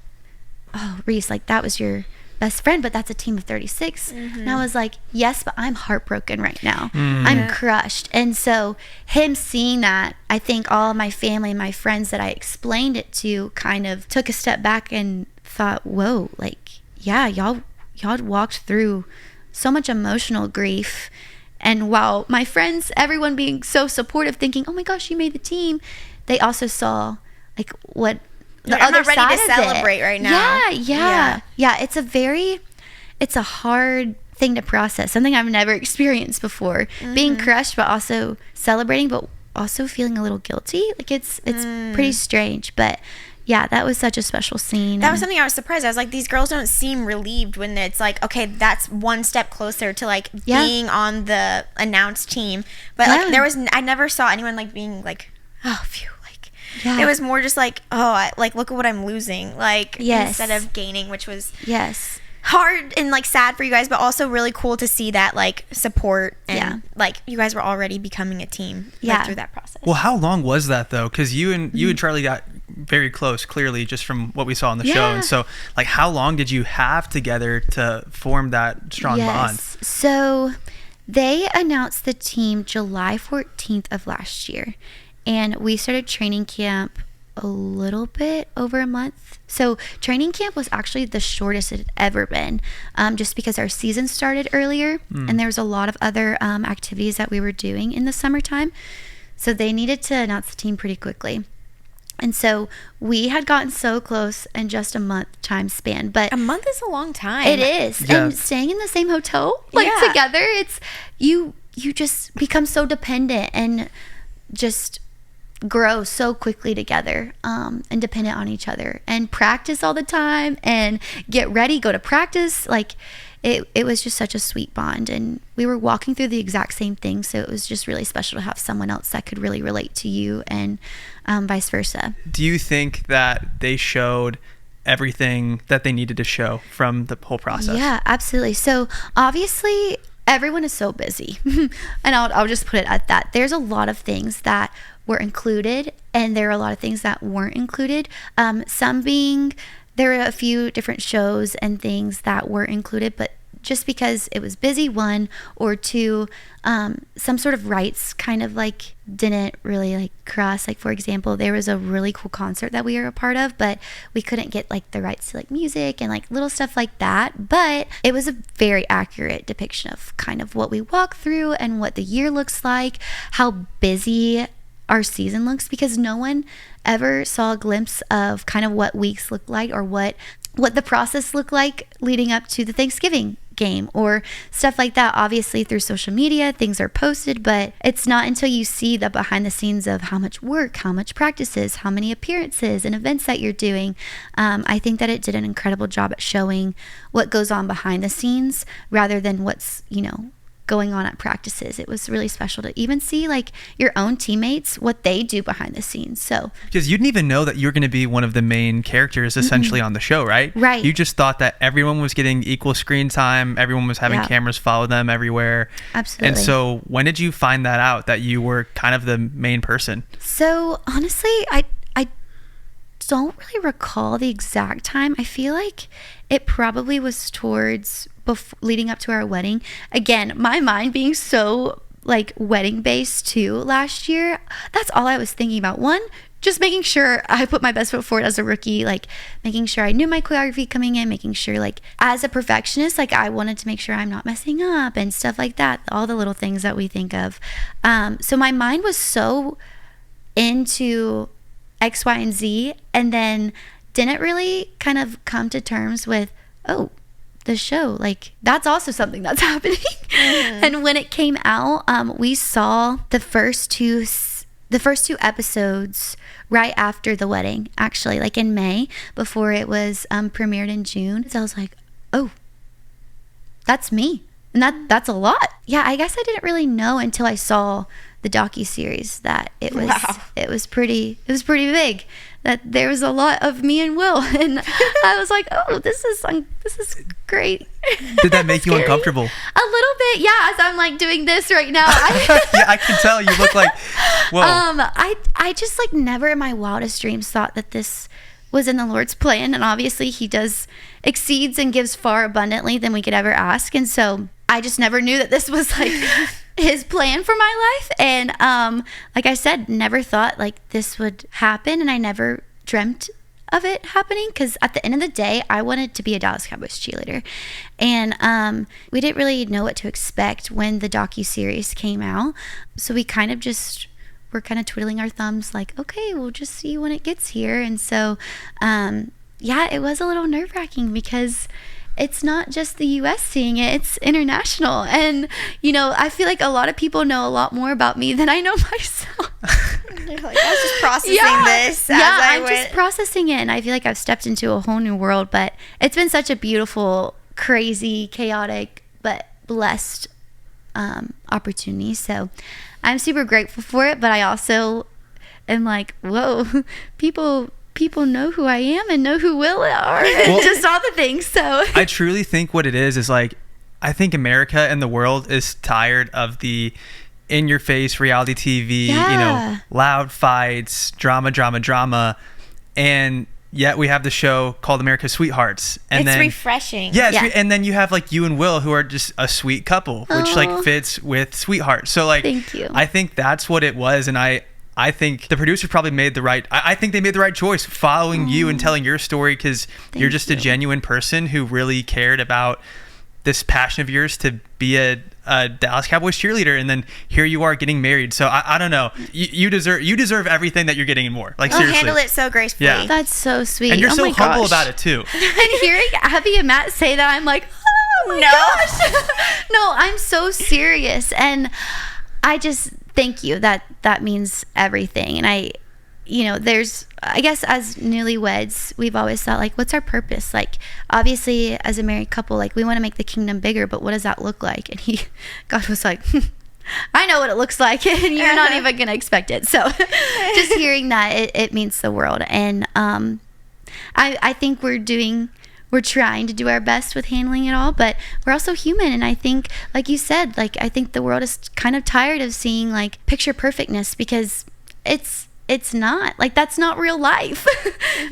oh, Reese, like, that was your best friend, but that's a team of 36. And I was like, yes, but I'm heartbroken right now. I'm crushed. And so him seeing that, I think all of my family and my friends that I explained it to kind of took a step back and thought, whoa, like, yeah, y'all walked through so much emotional grief And while my friends, everyone being so supportive, thinking, oh my gosh, you made the team, they also saw like what the other not ready side to of celebrate it. right now. Yeah. It's a hard thing to process, something I've never experienced before. Being crushed, but also celebrating, but also feeling a little guilty. Like it's pretty strange, but yeah, that was such a special scene. That was something I was surprised. I was like, these girls don't seem relieved when it's like, okay, that's one step closer to like being on the announced team. But like I never saw anyone like being like, oh, phew. Like it was more just like, oh, look at what I'm losing. Like instead of gaining, which was hard and like sad for you guys, but also really cool to see that like support and like you guys were already becoming a team through that process. Well, how long was that though? Because you and Charlie got very close, clearly, just from what we saw on the show. And so, like, how long did you have together to form that strong bond? So they announced the team July 14th of last year, and we started training camp a little bit over a month. So training camp was actually the shortest it had ever been, just because our season started earlier and there was a lot of other activities that we were doing in the summertime. So they needed to announce the team pretty quickly. And so we had gotten so close in just a month time span. But a month is a long time. It is. Yeah. And staying in the same hotel, like together, it's you just become so dependent and just grow so quickly together, and dependent on each other, and practice all the time and get ready, go to practice. Like it was just such a sweet bond, and we were walking through the exact same thing. So it was just really special to have someone else that could really relate to you, and vice versa. Do you think that they showed everything that they needed to show from the whole process? Yeah, absolutely. So obviously everyone is so busy and I'll just put it at that. There's a lot of things that were included and there are a lot of things that weren't included. Some being, there were a few different shows and things that were included, but just because it was busy, one, or two, some sort of rights kind of like didn't really like cross. Like, for example, there was a really cool concert that we were a part of, but we couldn't get like the rights to like music and like little stuff like that. But it was a very accurate depiction of kind of what we walk through and what the year looks like, how busy our season looks, because no one ever saw a glimpse of kind of what weeks look like or what the process looked like leading up to the Thanksgiving game or stuff like that. Obviously through social media things are posted, but it's not until you see the behind the scenes of how much work, how much practices, how many appearances and events that you're doing. I think that it did an incredible job at showing what goes on behind the scenes rather than what's, going on at practices. It was really special to even see like your own teammates, what they do behind the scenes. So because you didn't even know that you were going to be one of the main characters essentially on the show, right? Right. You just thought that everyone was getting equal screen time, everyone was having cameras follow them everywhere. Absolutely. And so when did you find that out, that you were kind of the main person? So honestly, I don't really recall the exact time. I feel like it probably was towards leading up to our wedding. Again, my mind being so like wedding based too last year, that's all I was thinking about. One, just making sure I put my best foot forward as a rookie, like making sure I knew my choreography coming in, making sure like as a perfectionist, like I wanted to make sure I'm not messing up and stuff like that, all the little things that we think of. So my mind was so into X, Y, and Z, and then didn't really kind of come to terms with, oh, the show, like that's also something that's happening. And when it came out, we saw the first two episodes right after the wedding, actually, like in May, before it was premiered in June. So I was like, oh, that's me, and that's a lot. Yeah, I guess I didn't really know until I saw the docuseries that it was pretty big, that there was a lot of me and Will, and I was like, oh, this is great. Did that make you uncomfortable? A little bit, yeah, as I'm like doing this right now. Yeah, I can tell you look like, whoa. I just like never in my wildest dreams thought that this was in the Lord's plan, and obviously he exceeds and gives far abundantly than we could ever ask, and so I just never knew that this was like his plan for my life. And like I said, never thought like this would happen, and I never dreamt of it happening, because at the end of the day, I wanted to be a Dallas Cowboys cheerleader. And we didn't really know what to expect when the docuseries came out. So we kind of just were kind of twiddling our thumbs like, okay, we'll just see when it gets here. And so, yeah, it was a little nerve-wracking because it's not just the U.S. seeing it, it's international. And, you know, I feel like a lot of people know a lot more about me than I know myself. You're like, I was just processing this. I'm just processing it. And I feel like I've stepped into a whole new world. But it's been such a beautiful, crazy, chaotic, but blessed opportunity. So I'm super grateful for it. But I also am like, whoa, people know who I am and know who Will are. Well, just all the things. So I truly think what it is like, I think America and the world is tired of the in-your-face reality TV, you know, loud fights, drama, and yet we have the show called America's Sweethearts. And it's refreshing. Yeah, and then you have like you and Will, who are just a sweet couple, which like fits with Sweetheart. So like, thank you. I think that's what it was, and I think the producers probably made the right. I think they made the right choice following you and telling your story, because you're just a genuine person who really cared about this passion of yours to be a Dallas Cowboys cheerleader, and then here you are getting married. So I don't know. You deserve everything that you're getting and more. Like, seriously. Handle it so gracefully. Yeah. That's so sweet. And you're so humble about it too. And hearing Abby and Matt say that, I'm like, oh my gosh. No, I'm so serious, and I just thank you. That means everything. And I guess as newlyweds, we've always thought, like, what's our purpose? Like, obviously as a married couple, like, we want to make the kingdom bigger, but what does that look like? And God was like, I know what it looks like, and you're not even gonna expect it. So just hearing that, it means the world. And I think we're trying to do our best with handling it all, but we're also human. And I think, like you said, like, I think the world is kind of tired of seeing like picture perfectness, because it's not like, that's not real life.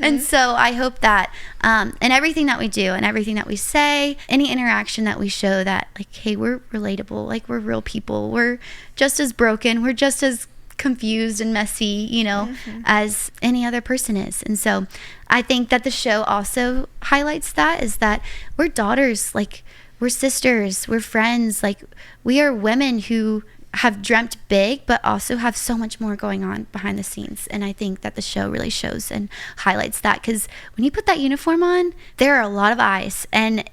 And so I hope that in everything that we do and everything that we say, any interaction that we show, that like, hey, we're relatable, like, we're real people, we're just as broken, we're just as confused and messy, you know, as any other person is. And so I think that the show also highlights that, is that we're daughters, like, we're sisters, we're friends, like, we are women who have dreamt big, but also have so much more going on behind the scenes. And I think that the show really shows and highlights that, because when you put that uniform on, there are a lot of eyes, and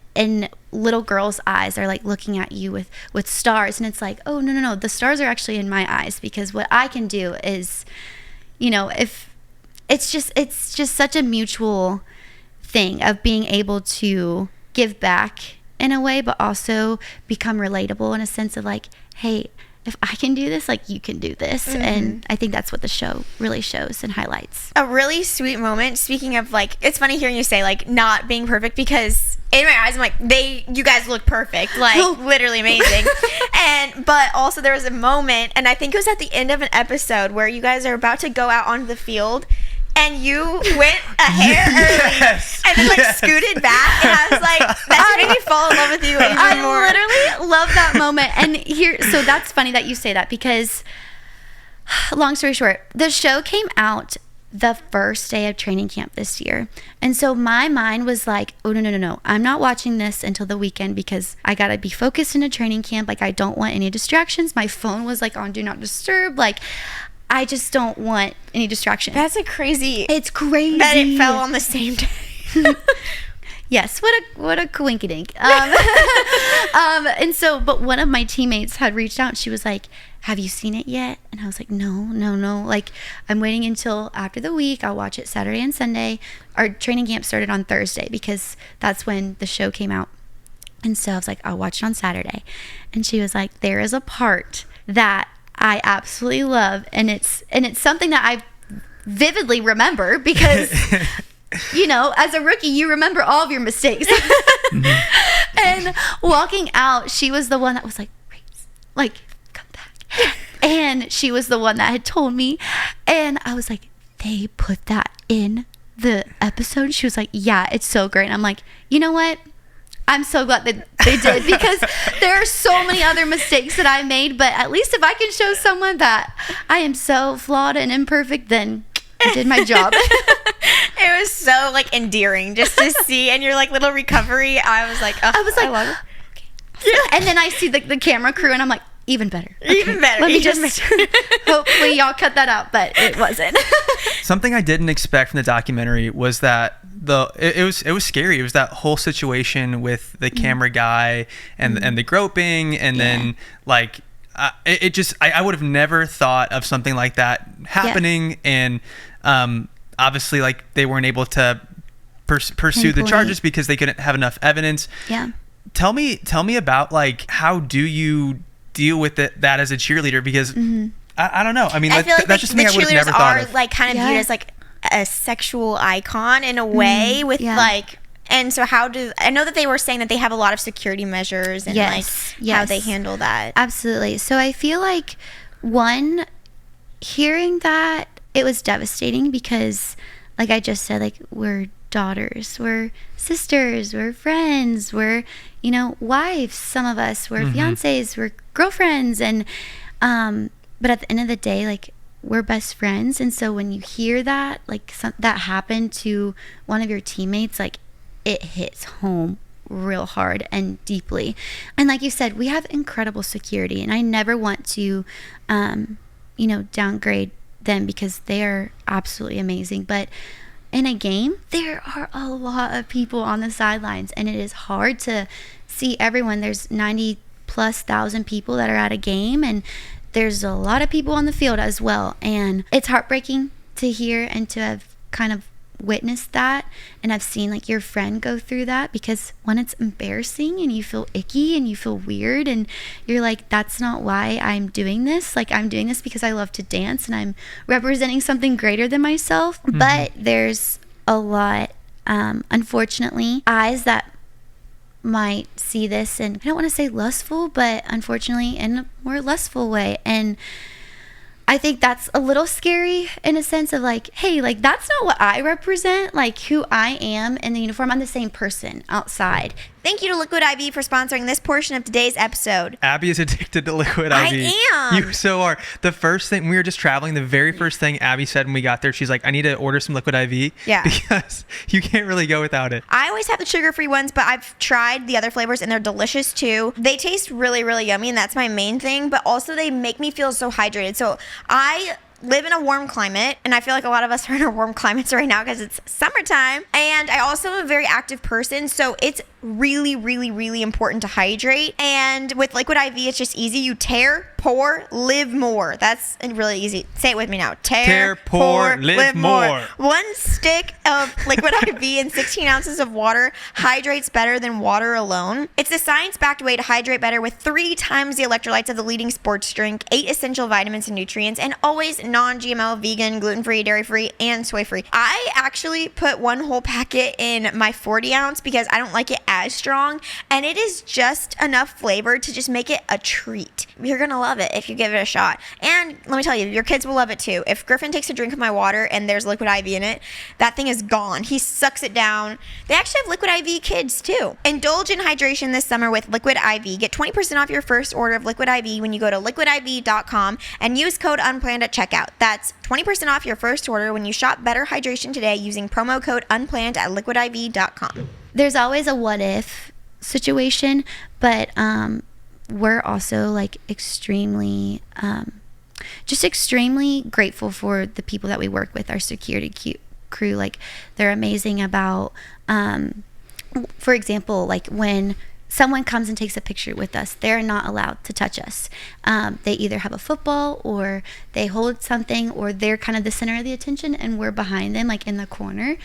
little girls' eyes are like looking at you with stars, and it's like, oh, no, the stars are actually in my eyes, because what I can do is, you know, if it's just such a mutual thing of being able to give back in a way, but also become relatable in a sense of like, hey, if I can do this, like, you can do this. And I think that's what the show really shows and highlights. A really sweet moment. Speaking of, like, it's funny hearing you say, like, not being perfect, because in my eyes, I'm like, you guys look perfect, like, literally amazing. But also there was a moment, and I think it was at the end of an episode, where you guys are about to go out onto the field, and you went a hair early, and then like scooted back, and I was like, that made me fall in love with you even more. I literally love that moment. And so that's funny that you say that, because long story short, the show came out the first day of training camp this year. And so my mind was like, oh, no. I'm not watching this until the weekend, because I got to be focused in a training camp. Like, I don't want any distractions. My phone was like on Do Not Disturb. Like, I just don't want any distraction. It's crazy that it fell on the same day. Yes, what a coinkydink. And so, but one of my teammates had reached out, and she was like, have you seen it yet? And I was like, no. Like, I'm waiting until after the week. I'll watch it Saturday and Sunday. Our training camp started on Thursday, because that's when the show came out. And so I was like, I'll watch it on Saturday. And she was like, there is a part that I absolutely love, and it's something that I vividly remember, because you know, as a rookie, you remember all of your mistakes. And walking out, she was the one that was like, Reese, like, come back. And she was the one that had told me, and I was like, they put that in the episode? She was like, yeah, it's so great. And I'm like, you know what? I'm so glad that they did, because there are so many other mistakes that I made, but at least if I can show someone that I am so flawed and imperfect, then I did my job. It was so like endearing just to see, and your like little recovery. I was like, oh, I love it. Yeah. And then I see the camera crew, and I'm like, even better. Even better. Let me just hopefully y'all cut that out, but it wasn't. Something I didn't expect from the documentary was that it was scary. It was that whole situation with the camera guy and the groping, and then like it just I would have never thought of something like that happening, and obviously like they weren't able to pursue the charges because they couldn't have enough evidence. Yeah. Tell me about like how do you deal with that as a cheerleader, because I don't know. I mean, I feel like that's just something I would have never thought of. Like kind of viewed as like a sexual icon in a way with like, and so I know that they were saying that they have a lot of security measures and how they handle that. Absolutely. So I feel like hearing that, it was devastating because like I just said, like we're daughters, we're sisters, we're friends, we're, wives, some of us, we're fiancés, we're girlfriends, and but at the end of the day, like we're best friends. And so when you hear that, like that happened to one of your teammates, like it hits home real hard and deeply. And like you said, we have incredible security, and I never want to downgrade them because they are absolutely amazing, but in a game, there are a lot of people on the sidelines, and it is hard to see everyone. There's 90,000+ people that are at a game, and there's a lot of people on the field as well. And it's heartbreaking to hear and to have kind of witnessed that, and I've seen like your friend go through that, because when it's embarrassing and you feel icky and you feel weird and you're like, that's not why I'm doing this. Like I'm doing this because I love to dance and I'm representing something greater than myself. But there's a lot, unfortunately, eyes that might see this, and I don't want to say lustful, but unfortunately in a more lustful way. And I think that's a little scary in a sense of like, hey, like that's not what I represent, like who I am in the uniform. I'm the same person outside. Thank you to Liquid IV for sponsoring this portion of today's episode. Abby is addicted to Liquid IV. I am. You so are. The first thing, we were just traveling, the very first thing Abby said when we got there, she's like, I need to order some Liquid IV. Yeah. Because you can't really go without it. I always have the sugar-free ones, but I've tried the other flavors and they're delicious too. They taste really, really yummy, and that's my main thing, but also they make me feel so hydrated. So I live in a warm climate, and I feel like a lot of us are in our warm climates right now because it's summertime. And I also am a very active person, so it's really, really, really important to hydrate. And with Liquid IV, it's just easy. You tear, pour, live more. That's really easy. Say it with me now. Tear, pour, live more. One stick of Liquid IV and 16 ounces of water hydrates better than water alone. It's a science-backed way to hydrate better with 3 times the electrolytes of the leading sports drink, 8 essential vitamins and nutrients, and always non-GMO, vegan, gluten-free, dairy-free, and soy-free. I actually put one whole packet in my 40 ounce because I don't like it as strong, and it is just enough flavor to just make it a treat. You're gonna love it if you give it a shot. And let me tell you, your kids will love it too. If Griffin takes a drink of my water and there's Liquid IV in it, that thing is gone. He sucks it down. They actually have Liquid IV kids too. Indulge in hydration this summer with Liquid IV. Get 20% off your first order of Liquid IV when you go to liquidiv.com and use code Unplanned at checkout. That's 20% off your first order when you shop Better Hydration today using promo code Unplanned at liquidiv.com. There's always a what if situation, but we're also like extremely grateful for the people that we work with, our security crew. Like they're amazing about for example, like when someone comes and takes a picture with us, they're not allowed to touch us. They either have a football or they hold something, or they're kind of the center of the attention and we're behind them, like in the corner,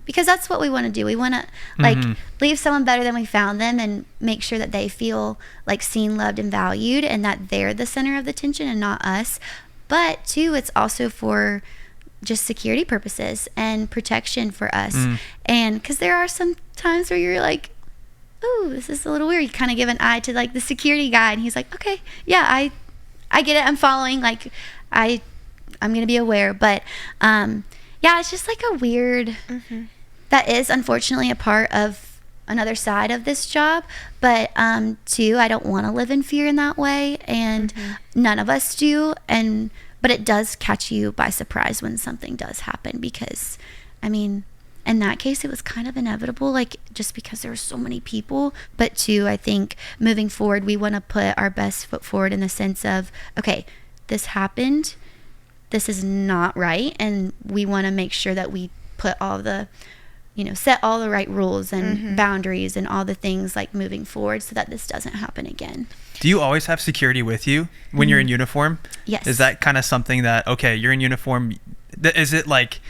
because that's what we want to do. We want to like leave someone better than we found them and make sure that they feel like seen, loved, and valued, and that they're the center of the attention and not us. But too, it's also for just security purposes and protection for us. And because there are some times where you're like, oh, this is a little weird. You kind of give an eye to like the security guy, and he's like, okay, yeah, I get it. I'm following. Like I'm gonna be aware. But yeah, it's just like a weird. That is unfortunately a part of another side of this job. But too, I don't want to live in fear in that way, and none of us do. But it does catch you by surprise when something does happen, because I mean, in that case, it was kind of inevitable, like just because there were so many people. But two, I think moving forward, we want to put our best foot forward in the sense of, okay, this happened. This is not right. And we want to make sure that we put all the, set all the right rules and boundaries and all the things like moving forward so that this doesn't happen again. Do you always have security with you when you're in uniform? Yes. Is that kind of something that, okay, you're in uniform, is it like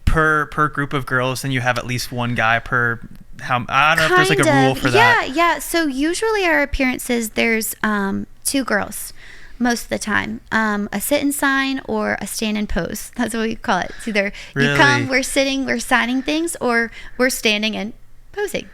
per group of girls and you have at least one guy per, I don't know if there's like a rule for that. Yeah. So usually our appearances, there's 2 girls most of the time. A sit and sign or a stand and pose. That's what we call it. It's either you come, we're sitting, we're signing things, or we're standing and posing.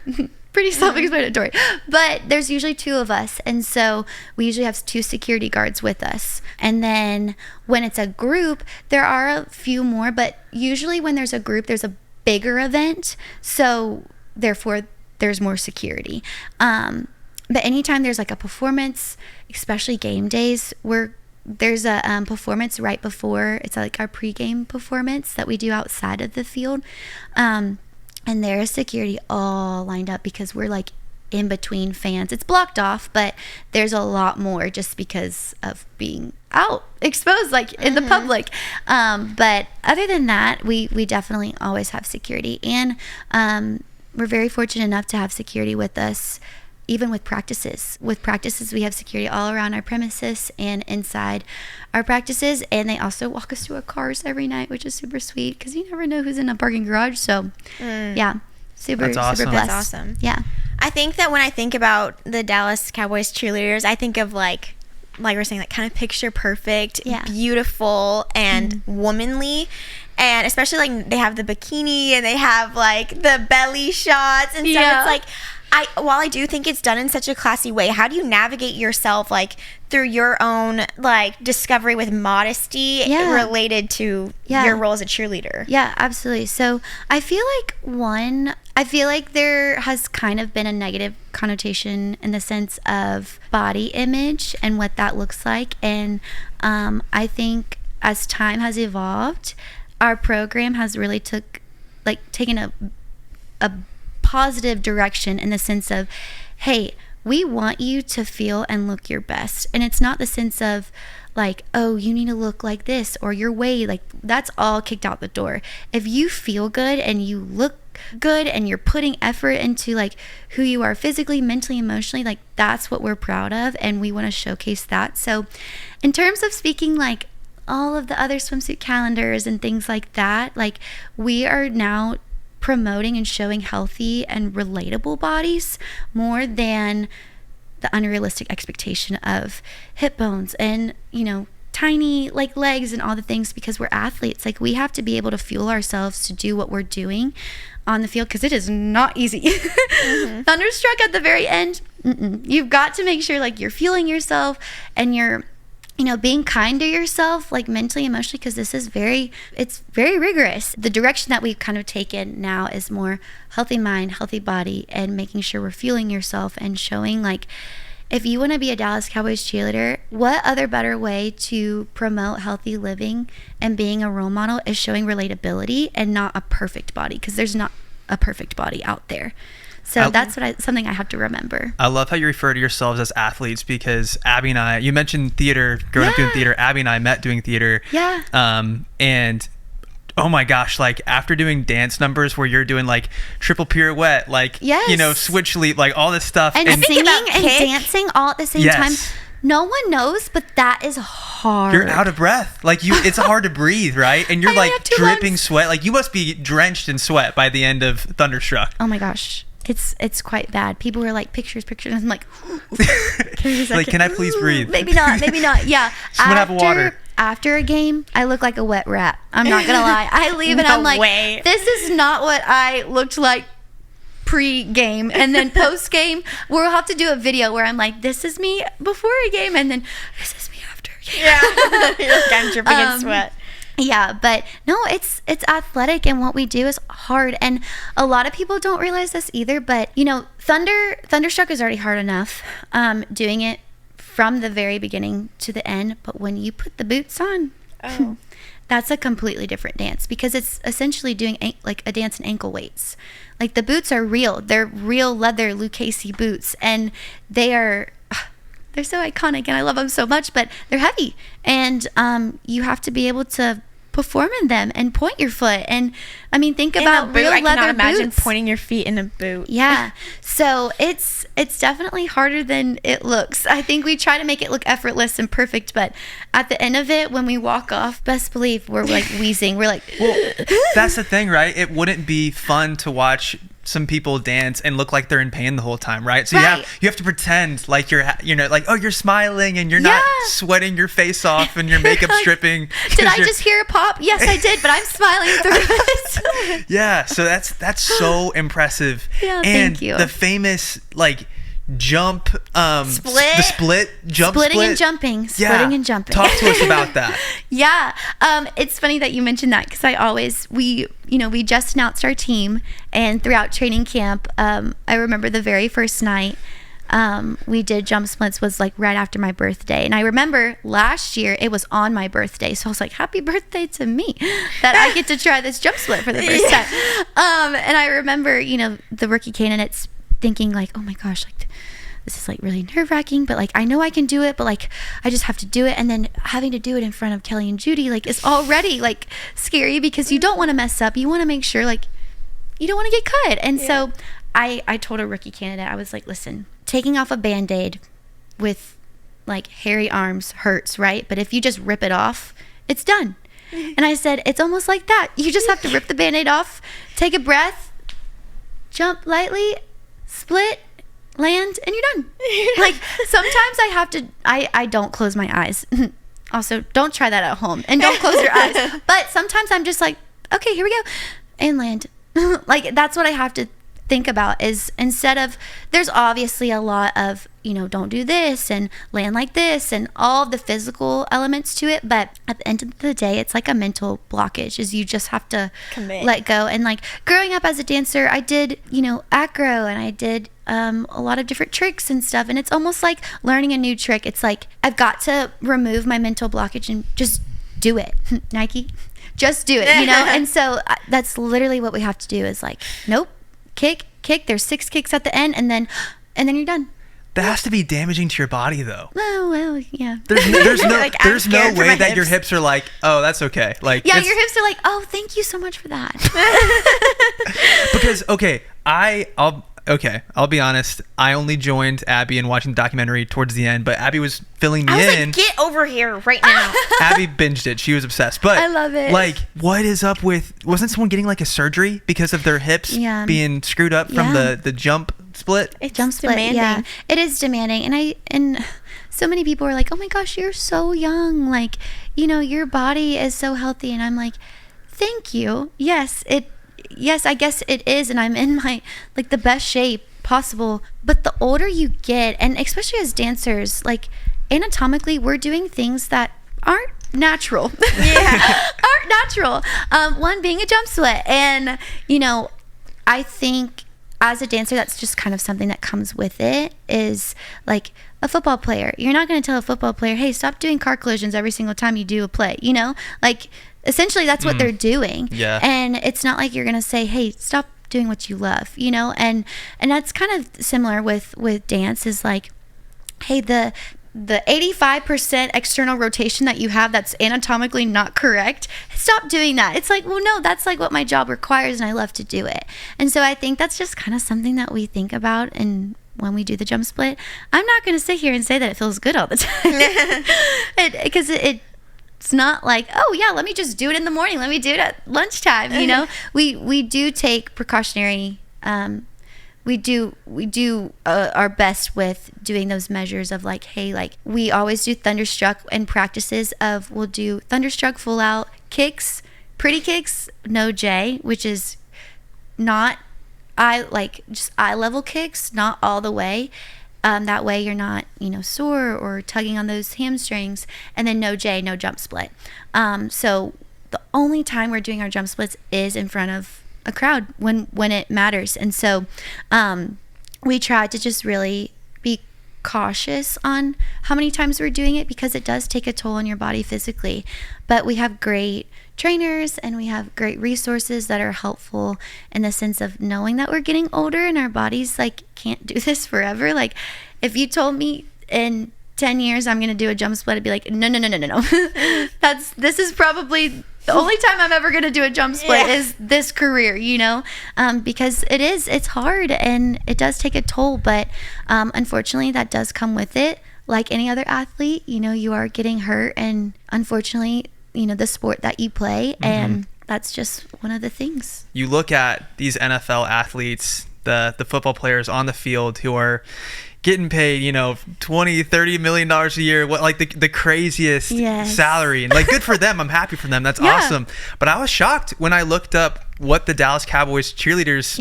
Pretty self-explanatory. But there's usually 2 of us. And so we usually have 2 security guards with us. And then when it's a group, there are a few more. But usually when there's a group, there's a bigger event. So therefore, there's more security. But anytime there's like a performance, especially game days, where there's a performance right before, it's like our pregame performance that we do outside of the field. And there's security all lined up because we're like in between fans. It's blocked off, but there's a lot more just because of being out exposed, like in the public. But other than that, we definitely always have security. And we're very fortunate enough to have security with us even with practices. With practices, we have security all around our premises and inside our practices. And they also walk us to our cars every night, which is super sweet because you never know who's in a parking garage. So, yeah, super blessed. That's awesome. Yeah. I think that when I think about the Dallas Cowboys cheerleaders, I think of like we're saying, like kind of picture perfect, beautiful, and womanly. And especially like they have the bikini and they have like the belly shots and stuff. It's like, while I do think it's done in such a classy way, how do you navigate yourself like through your own like discovery with modesty related to your role as a cheerleader? Yeah, absolutely. So I feel like there has kind of been a negative connotation in the sense of body image and what that looks like. And I think as time has evolved, our program has really taken a positive direction in the sense of, hey, we want you to feel and look your best. And it's not the sense of like, oh, you need to look like this or your way, like that's all kicked out the door. If you feel good and you look good and you're putting effort into like who you are physically, mentally, emotionally, like that's what we're proud of and we want to showcase that. So in terms of speaking like all of the other swimsuit calendars and things like that, like we are now promoting and showing healthy and relatable bodies more than the unrealistic expectation of hip bones and, tiny like legs and all the things, because we're athletes. Like we have to be able to fuel ourselves to do what we're doing on the field because it is not easy. Thunderstruck at the very end. You've got to make sure like you're fueling yourself and you're being kind to yourself, like mentally, emotionally, because it's very rigorous. The direction that we've kind of taken now is more healthy mind, healthy body, and making sure we're fueling yourself and showing like, if you want to be a Dallas Cowboys cheerleader, what other better way to promote healthy living and being a role model is showing relatability and not a perfect body, because there's not a perfect body out there. So that's something I have to remember. I love how you refer to yourselves as athletes, because Abby and I, you mentioned theater, growing up doing theater. Abby and I met doing theater. Yeah. And oh my gosh, like after doing dance numbers where you're doing like triple pirouette, like, switch leap, like all this stuff. And singing and dancing all at the same time. No one knows, but that is hard. You're out of breath. Like it's hard to breathe, right? And you're like dripping sweat. Like you must be drenched in sweat by the end of Thunderstruck. Oh my gosh. It's quite bad. People were like, pictures. And I'm like, like, can I please breathe? Maybe not. Yeah. Someone have water. After a game, I look like a wet rat. I'm not going to lie. I leave and I'm like, this is not what I looked like pre-game. And then post-game, we'll have to do a video where I'm like, this is me before a game. And then this is me after a game. Yeah. You're like, I'm dripping in sweat. Yeah, but no, it's athletic, and what we do is hard, and a lot of people don't realize this either. But Thunderstruck is already hard enough, doing it from the very beginning to the end. But when you put the boots on, that's a completely different dance because it's essentially doing like a dance in ankle weights. Like the boots are real. They're real leather Lucchese boots, and they're so iconic, and I love them so much, but they're heavy, and you have to be able to perform in them and point your foot. And I mean, think about real leather boots. I cannot imagine pointing your feet in a boot. Yeah. So it's definitely harder than it looks. I think we try to make it look effortless and perfect, but at the end of it, when we walk off, best believe we're like wheezing. We're like, well, that's the thing, right? It wouldn't be fun to watch some people dance and look like they're in pain the whole time, right? So you have to pretend like you're like, oh, you're smiling and you're not sweating your face off and your makeup stripping. Did I just hear a pop? Yes, I did, but I'm smiling through it. Yeah, so that's so impressive. Yeah, and thank you. The famous like jump split. The split jump splitting split. And jumping. Splitting and jumping. Talk to us about that. Yeah. It's funny that you mentioned that because we just announced our team, and throughout training camp, I remember the very first night we did jump splits was like right after my birthday. And I remember last year it was on my birthday. So I was like, happy birthday to me that I get to try this jump split for the first time. And I remember, the rookie candidates thinking like, oh my gosh, like this is like really nerve-wracking, but like I know I can do it, but like I just have to do it. And then having to do it in front of Kelly and Judy like is already like scary because you don't want to mess up. You want to make sure like you don't want to get cut. And so I told a rookie candidate, I was like, listen, taking off a Band-Aid with like hairy arms hurts, right? But if you just rip it off, it's done. And I said, it's almost like that. You just have to rip the Band-Aid off, take a breath, jump lightly, split, land, and you're done. Like sometimes I have to, I don't close my eyes. Also, don't try that at home and don't close your eyes. But sometimes I'm just like, okay, here we go, and land. Like that's what I have to think about is instead of, there's obviously a lot of, don't do this and land like this and all of the physical elements to it, but at the end of the day it's like a mental blockage is you just have to let go. And like growing up as a dancer, I did acro and I did a lot of different tricks and stuff, and it's almost like learning a new trick. It's like I've got to remove my mental blockage and just do it. Nike, just do it, and so that's literally what we have to do is like, nope, kick, there's 6 kicks at the end, and then you're done. That has to be damaging to your body though. Well, yeah. There's no like, there's no way that your hips are like, oh, that's okay. Like your hips are like, oh, thank you so much for that. Because I'll be honest. I only joined Abby in watching the documentary towards the end, but Abby was filling me in. I was like, get over here right now. Abby binged it. She was obsessed. But I love it. Like, what is up with? Wasn't someone getting like a surgery because of their hips being screwed up from the jump split? It's demanding. Yeah, it is demanding. And so many people are like, oh my gosh, you're so young. Like, your body is so healthy. And I'm like, thank you. Yes, I guess it is, and I'm in my like the best shape possible. But the older you get, and especially as dancers, like anatomically, we're doing things that aren't natural. Aren't natural. One being a jump split, and I think as a dancer, that's just kind of something that comes with it. Is like a football player. You're not going to tell a football player, hey, stop doing car collisions every single time you do a play. Like. Essentially, that's what they're doing. Yeah. And it's not like you're going to say, hey, stop doing what you love, And that's kind of similar with dance is like, hey, the 85% external rotation that you have that's anatomically not correct, stop doing that. It's like, well, no, that's like what my job requires and I love to do it. And so I think that's just kind of something that we think about and when we do the jump split. I'm not going to sit here and say that it feels good all the time. Because it's not like, oh yeah, let me just do it in the morning. Let me do it at lunchtime. We do take precautionary. We do our best with doing those measures of like, hey, like we always do thunderstruck and practices of we'll do thunderstruck full out kicks, pretty kicks, no J, which is not just eye level kicks, not all the way. That way you're not, sore or tugging on those hamstrings. And then no J, no jump split. So the only time we're doing our jump splits is in front of a crowd when it matters. And so we try to just really be cautious on how many times we're doing it because it does take a toll on your body physically. But we have great trainers and we have great resources that are helpful in the sense of knowing that we're getting older and our bodies like can't do this forever. Like if you told me in 10 years I'm going to do a jump split, I'd be like, no. This is probably the only time I'm ever going to do a jump split is this career, you know, because it's hard and it does take a toll. But unfortunately, that does come with it. Like any other athlete, you know, you are getting hurt. And unfortunately, you know, the sport that you play. And that's just one of the things. You look at these NFL athletes, the football players on the field who are getting paid, you know, $20-30 million a year, what, like the craziest salary, and like good for them. I'm happy for them. That's awesome. But I was shocked when I looked up what the Dallas Cowboys cheerleaders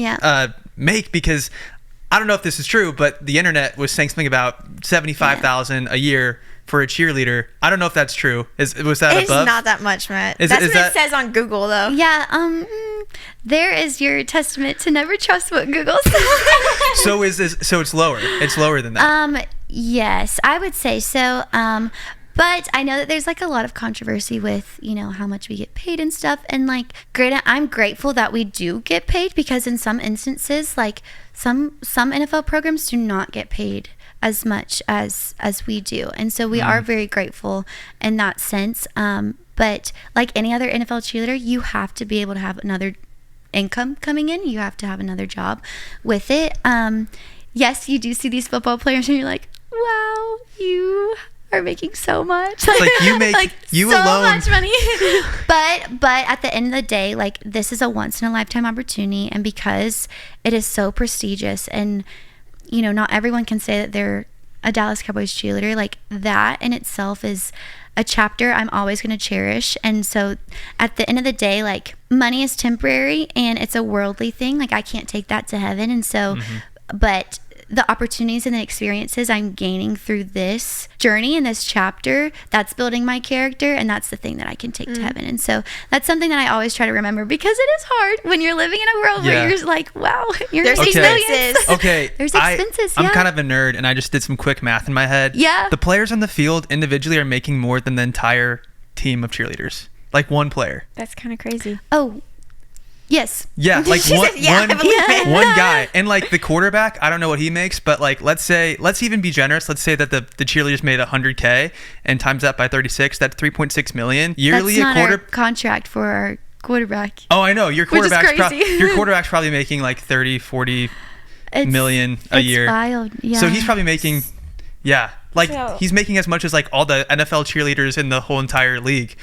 make, because I don't know if this is true, but the internet was saying something about $75,000 a year for a cheerleader. I don't know if that's true. Was that above? It's not that much, Matt. That's what it says on Google, though. Yeah. There is your testament to never trust what Google says. So it's lower. It's lower than that. Yes, I would say so. But I know that there's like a lot of controversy with, you know, how much we get paid and stuff. And like, I'm grateful that we do get paid, because in some instances, like some NFL programs do not get paid as much as we do. And so we are very grateful in that sense. But like any other NFL cheerleader, you have to be able to have another income coming in. You have to have another job with it. Yes, you do see these football players and you're like, wow, you are making so much. Like you make like you so alone much money. but at the end of the day, like this is a once in a lifetime opportunity, and because it is so prestigious, and you know, not everyone can say that they're a Dallas Cowboys cheerleader. Like that in itself is a chapter I'm always going to cherish. And so at the end of the day, like money is temporary and it's a worldly thing. Like I can't take that to heaven. And so, but the opportunities and the experiences I'm gaining through this journey and this chapter, that's building my character, and that's the thing that I can take to heaven. And so that's something that I always try to remember, because it is hard when you're living in a world where you're like, wow, there's expenses. Okay. There's expenses. I'm kind of a nerd, and I just did some quick math in my head. Yeah. The players on the field individually are making more than the entire team of cheerleaders. Like one player. That's kind of crazy. Oh, yes. Yeah, like one guy. And like the quarterback, I don't know what he makes, but like let's even be generous. Let's say that the cheerleaders made $100K and times that by 36, that's $3.6 million yearly. That's not our contract for our quarterback. Oh, I know. Your quarterback's probably making like 30-40 million a year. It's wild. Yeah. So he's probably making he's making as much as like all the NFL cheerleaders in the whole entire league.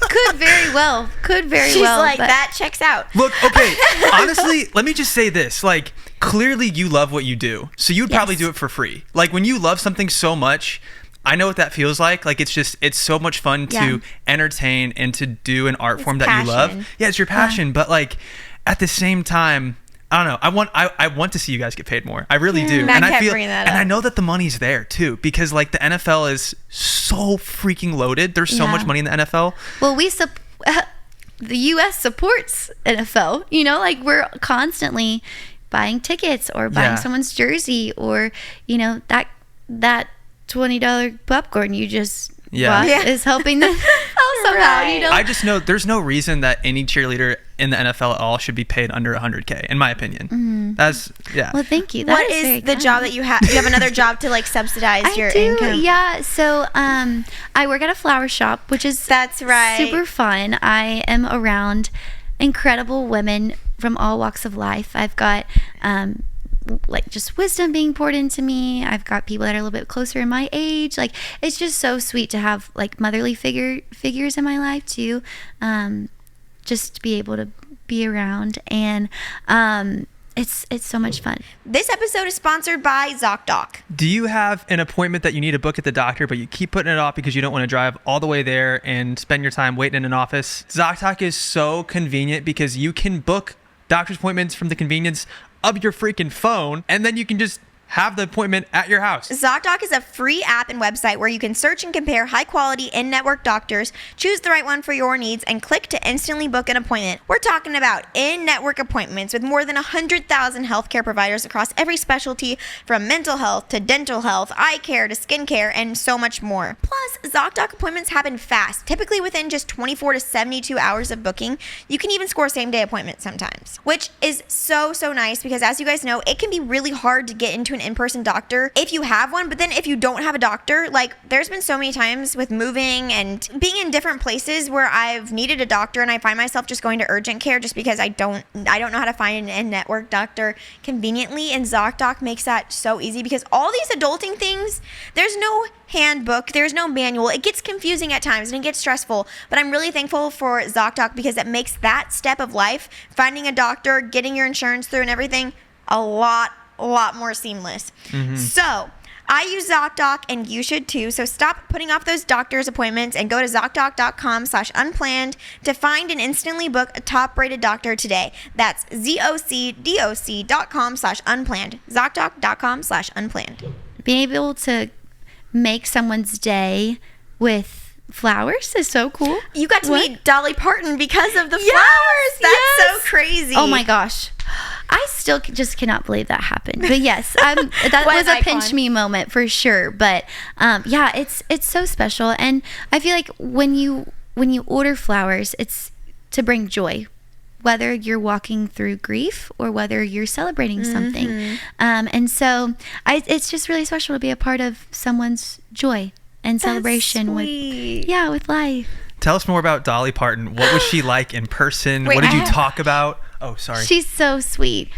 Could very well. She's like, that checks out. Look, okay, honestly, let me just say this. Like, clearly you love what you do. So you would probably do it for free. Like, when you love something so much, I know what that feels like. Like, it's so much fun to entertain and to do an art form that you love. Yeah, it's your passion. But, like, at the same time, I don't know. I want to see you guys get paid more. I really do. Matt and I know that the money's there too, because like the NFL is so freaking loaded. There's so much money in the NFL. Well, the U.S. supports NFL. You know, like we're constantly buying tickets or buying someone's jersey, or you know that $20 popcorn you just bought is helping them somehow. You know, I just know there's no reason that any cheerleader in the NFL at all should be paid under $100K, in my opinion. That's Well, thank you. What is the job that you have? Do you have another job to like subsidize your income? Yeah. So I work at a flower shop, which is super fun. I am around incredible women from all walks of life. I've got like just wisdom being poured into me. I've got people that are a little bit closer in my age. Like it's just so sweet to have like motherly figures in my life too. Just to be able to be around, and it's so much fun. This episode is sponsored by ZocDoc. Do you have an appointment that you need to book at the doctor, but you keep putting it off because you don't want to drive all the way there and spend your time waiting in an office? ZocDoc is so convenient because you can book doctor's appointments from the convenience of your freaking phone, and then you can just have the appointment at your house. ZocDoc is a free app and website where you can search and compare high-quality in-network doctors, choose the right one for your needs, and click to instantly book an appointment. We're talking about in-network appointments with more than 100,000 healthcare providers across every specialty, from mental health to dental health, eye care to skincare, and so much more. Plus, ZocDoc appointments happen fast, typically within just 24 to 72 hours of booking. You can even score same-day appointments sometimes, which is so nice because, as you guys know, it can be really hard to get into an in-person doctor if you have one, but then if you don't have a doctor, like there's been so many times with moving and being in different places where I've needed a doctor and I find myself just going to urgent care just because I don't know how to find an in-network doctor conveniently, and ZocDoc makes that so easy because all these adulting things, there's no handbook, there's no manual. It gets confusing at times and it gets stressful, but I'm really thankful for ZocDoc because it makes that step of life, finding a doctor, getting your insurance through and everything, a lot more seamless. So I use ZocDoc and you should too. So stop putting off those doctor's appointments and go to ZocDoc.com/unplanned to find and instantly book a top-rated doctor today. That's ZocDoc.com/unplanned. ZocDoc.com/unplanned. Being able to make someone's day with flowers is so cool. You got to meet Dolly Parton because of the flowers. That's so crazy. Oh my gosh. I still just cannot believe that happened. But yes, that was a pinch me moment for sure. But yeah, it's so special. And I feel like when you order flowers, it's to bring joy, whether you're walking through grief or whether you're celebrating something. And so it's just really special to be a part of someone's joy and celebration with life. Tell us more about Dolly Parton. What was she like in person? What did you talk about? Oh, sorry. She's so sweet.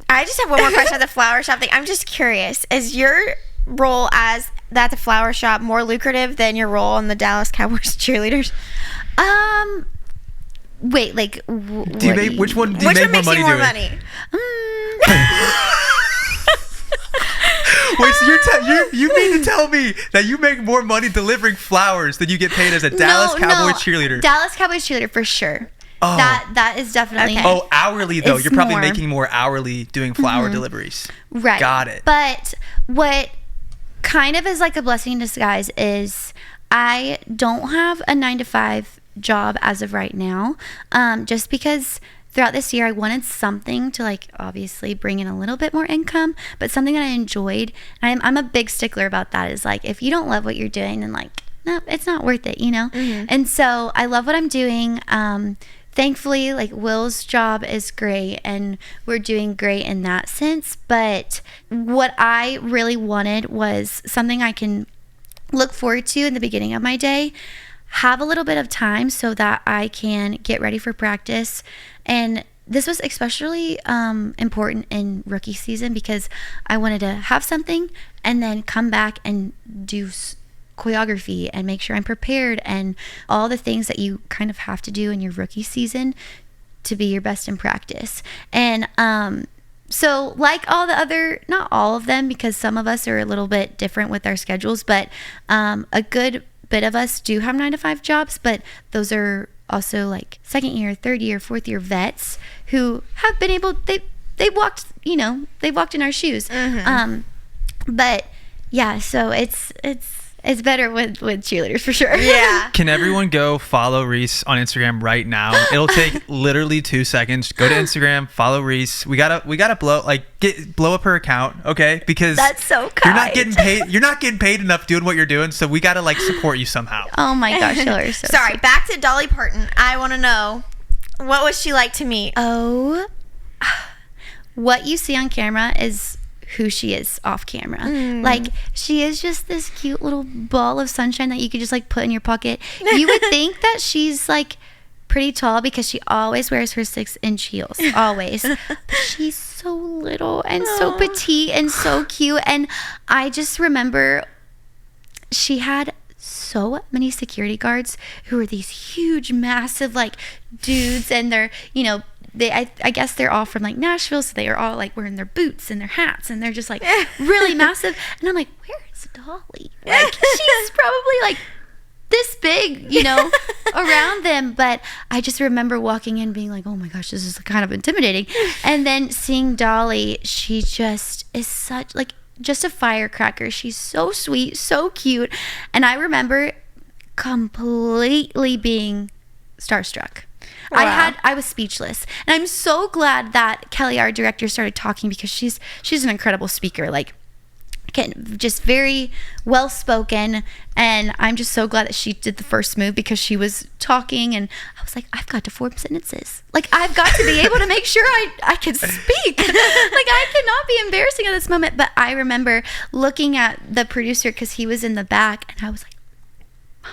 I just have one more question about the flower shop thing. I'm just curious. Is your role at the flower shop more lucrative than your role on the Dallas Cowboys Cheerleaders? Wait, like, which one do you make more money doing? Wait, so you mean to tell me that you make more money delivering flowers than you get paid as a Dallas Cowboys cheerleader? Dallas Cowboys cheerleader for sure. Oh. That is definitely. Okay. Oh, hourly though. You're probably making more hourly doing flower deliveries. Right. Got it. But what kind of is like a blessing in disguise is I don't have a 9-to-5 job as of right now, just because throughout this year I wanted something to, like, obviously bring in a little bit more income, but something that I enjoyed. And I'm a big stickler about that, is like, if you don't love what you're doing, then like, no, it's not worth it, you know? And so I love what I'm doing. Thankfully, like, Will's job is great and we're doing great in that sense. But what I really wanted was something I can look forward to in the beginning of my day, have a little bit of time so that I can get ready for practice. And this was especially important in rookie season because I wanted to have something and then come back and do choreography and make sure I'm prepared and all the things that you kind of have to do in your rookie season to be your best in practice. And so like all the other, not all of them, because some of us are a little bit different with our schedules, but a good bit of us do have 9-to-5 jobs, but those are also like second year, third year, fourth year vets who have been able, they walked in our shoes. But yeah, so it's better with cheerleaders for sure. Yeah. Can everyone go follow Reese on Instagram right now? It'll take literally 2 seconds. Go to Instagram, follow Reese. We gotta blow up her account, okay? Because that's so kind. You're not getting paid enough doing what you're doing, so we gotta like support you somehow. Oh my gosh, y'all are so sorry. sweet. Back to Dolly Parton. I want to know, what was she like to meet? Oh, what you see on camera is who she is off camera. Like, she is just this cute little ball of sunshine that you could just like put in your pocket. You would think that she's like pretty tall because she always wears her 6-inch heels, always. But she's so little and so petite and so cute. And I just remember she had so many security guards who were these huge, massive like dudes, and they're, you know, I guess they're all from like Nashville, so they are all like wearing their boots and their hats, and they're just like really massive. And I'm like, where's Dolly? Like, she's probably like this big, you know, around them. But I just remember walking in being like, oh my gosh, this is kind of intimidating. And then seeing Dolly, she just is such like, just a firecracker. She's so sweet, so cute. And I remember completely being starstruck. Wow. I was speechless. And I'm so glad that Kelly, our director, started talking, because she's an incredible speaker. Like, just very well spoken, and I'm just so glad that she did the first move, because she was talking and I was like, I've got to form sentences. Like, I've got to be able to make sure I can speak. Like, I cannot be embarrassing at this moment. But I remember looking at the producer, because he was in the back, and I was like, my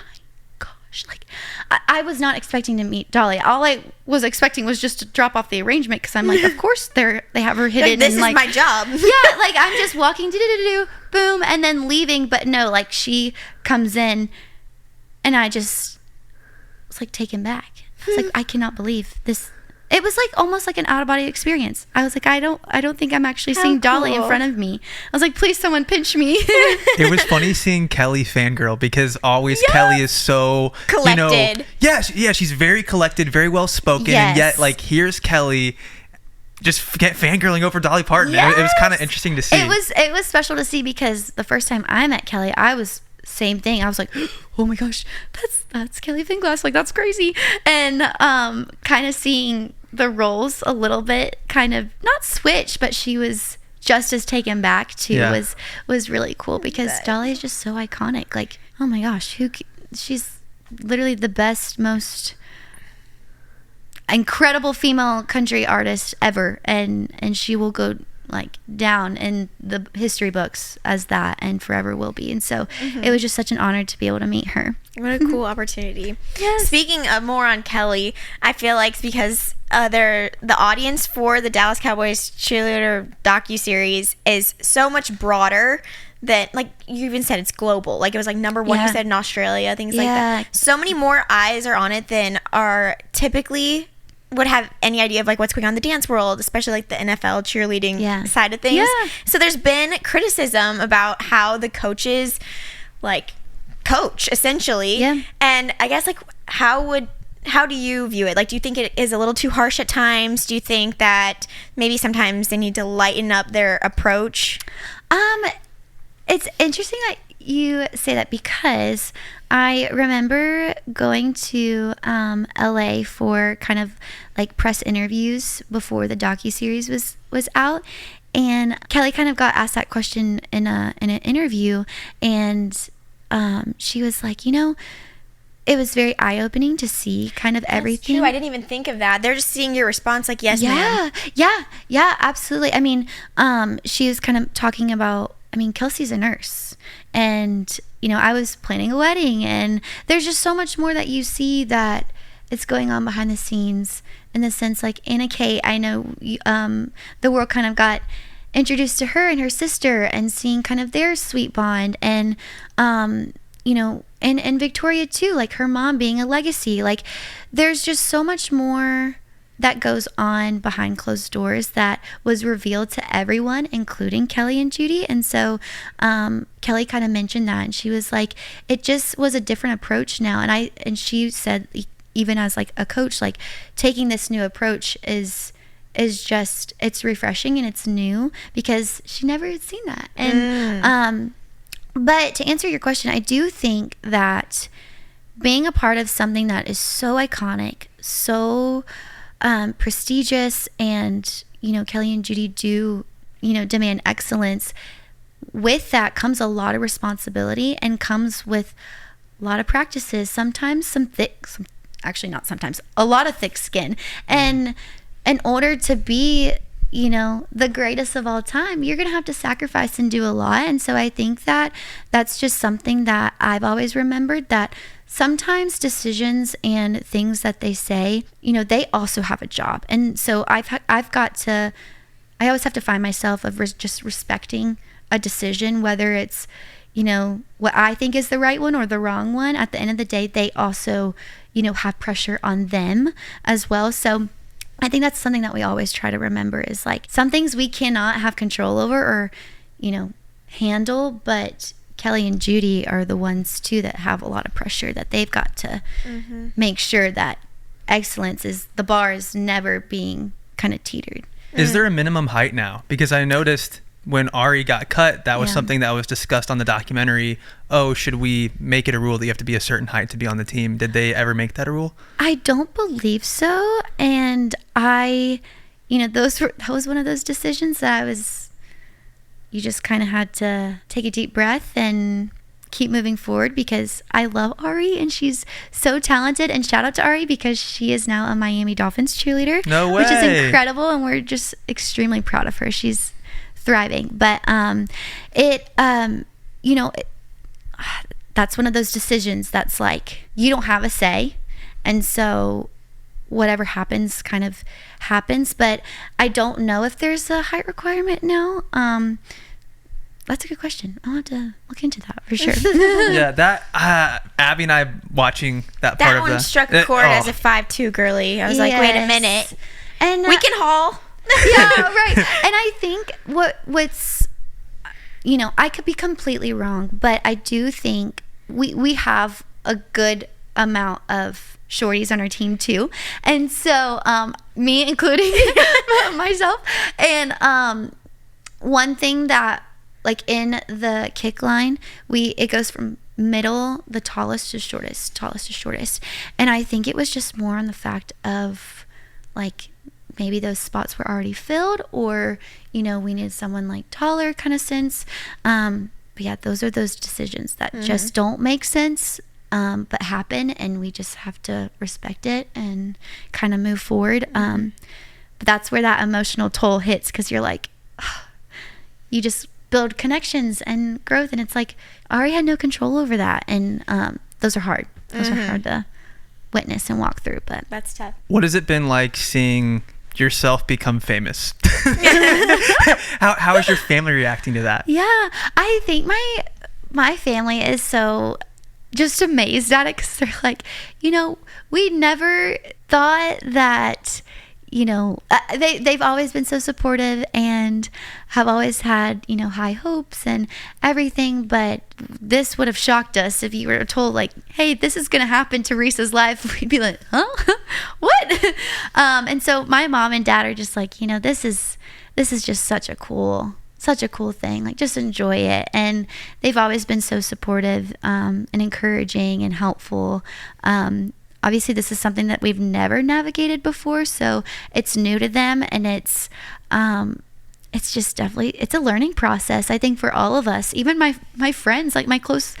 gosh, like, I was not expecting to meet Dolly. All I was expecting was just to drop off the arrangement, because I'm like, of course they have her hidden. Like, this and is my job. Yeah, like, I'm just walking, boom, and then leaving. But no, like, she comes in, and I just was like taken back. I was like, I cannot believe this. It was like almost like an out-of-body experience. I was like, I don't think I'm actually seeing Dolly in front of me. I was like, please, someone pinch me. It was funny seeing Kelly fangirl, because always Kelly is so collected. She's very collected, very well spoken, and yet, like, here's Kelly just fangirling over Dolly Parton. Yes. It was kind of interesting to see. It was special to see, because the first time I met Kelly, I was same thing. I was like, oh my gosh, that's Kelly Finglass. Like, that's crazy. And kind of seeing the roles a little bit kind of not switch, but she was just as taken back too. Was really cool, because Dolly is just so iconic. Like, oh my gosh, she's literally the best, most incredible female country artist ever, and she will go like down in the history books as that, and forever will be. And so it was just such an honor to be able to meet her. What a cool opportunity. Yes. Speaking of more on Kelly, I feel like it's because the audience for the Dallas Cowboys Cheerleader docuseries is so much broader than, like, you even said, it's global. Like, it was like number one, you said, in Australia, things like that. So many more eyes are on it than are typically would have any idea of, like, what's going on in the dance world, especially like the NFL cheerleading side of things. So there's been criticism about how the coaches, like, coach essentially. And I guess, like, how do you view it? Like, do you think it is a little too harsh at times? Do you think that maybe sometimes they need to lighten up their approach? It's interesting that you say that, because I remember going to LA for kind of like press interviews before the docuseries was out, and Kelly kind of got asked that question in an interview, and she was like, it was very eye-opening to see kind of everything. That's true. I didn't even think of that. They're just seeing your response like, yes, ma'am. Yeah, absolutely. I mean, she was kind of talking about, Kelsey's a nurse, and, I was planning a wedding, and there's just so much more that you see that it's going on behind the scenes, in the sense, like, Anna Kate, I know the world kind of got introduced to her and her sister, and seeing kind of their sweet bond, and, and Victoria too, like, her mom being a legacy. Like, there's just so much more that goes on behind closed doors that was revealed to everyone, including Kelly and Judy. And so Kelly kind of mentioned that, and she was like, it just was a different approach now. And she said, even as like a coach, like, taking this new approach is just, it's refreshing and it's new, because she never had seen that. And but to answer your question, I do think that being a part of something that is so iconic, so prestigious, and, Kelly and Judy do, demand excellence. With that comes a lot of responsibility, and comes with a lot of practices, sometimes a lot of thick skin. And in order to be, the greatest of all time, you're going to have to sacrifice and do a lot. And so I think that that's just something that I've always remembered, that sometimes decisions and things that they say, they also have a job. And so I always have to find myself of just respecting a decision, whether it's, what I think is the right one or the wrong one. At the end of the day, they also, have pressure on them as well. So I think that's something that we always try to remember, is like, some things we cannot have control over or, handle, but Kelly and Judy are the ones too that have a lot of pressure, that they've got to make sure that excellence the bar is never being kind of teetered. Is there a minimum height now? Because I noticed when Ari got cut, that was Yeah. something that was discussed on the documentary. Oh, should we make it a rule that you have to be a certain height to be on the team? Did they ever make that a rule? I don't believe so. And that was one of those decisions that you just kind of had to take a deep breath and keep moving forward, because I love Ari and she's so talented. And shout out to Ari, because she is now a Miami Dolphins cheerleader. No way. Which is incredible, and we're just extremely proud of her. She's thriving. But that's one of those decisions that's like, you don't have a say, and so whatever happens kind of happens. But I don't know if there's a height requirement now. That's a good question. I'll have to look into that for sure. Yeah, that Abby and I watching that part That of one the struck a chord as a 5'2" girly. I was like, wait a minute. And We can haul. yeah, right. And I think what's I could be completely wrong, but I do think we have a good amount of shorties on our team too, and so me including myself. And one thing that, like, in the kick line, it goes from middle, the tallest to shortest, and I think it was just more on the fact of, like, maybe those spots were already filled, or we needed someone like taller kind of sense. But yeah, those are those decisions that just don't make sense, but happen, and we just have to respect it and kind of move forward. But that's where that emotional toll hits, because you're like, you just build connections and growth, and it's like Ari had no control over that, and those are hard. Those are hard to witness and walk through. But That's tough. What has it been like seeing yourself become famous? How is your family reacting to that? yeah, I think my family is so just amazed at it, because they're like, we never thought that, they've always been so supportive and have always had, high hopes and everything. But this would have shocked us if you were told, like, hey, this is going to happen to Reese's life. We'd be like, huh? What? And so my mom and dad are just like, this is just such a cool thing. Like, just enjoy it. And they've always been so supportive and encouraging and helpful. Obviously, this is something that we've never navigated before, so it's new to them, and it's just definitely, it's a learning process, I think, for all of us. Even my friends, like my close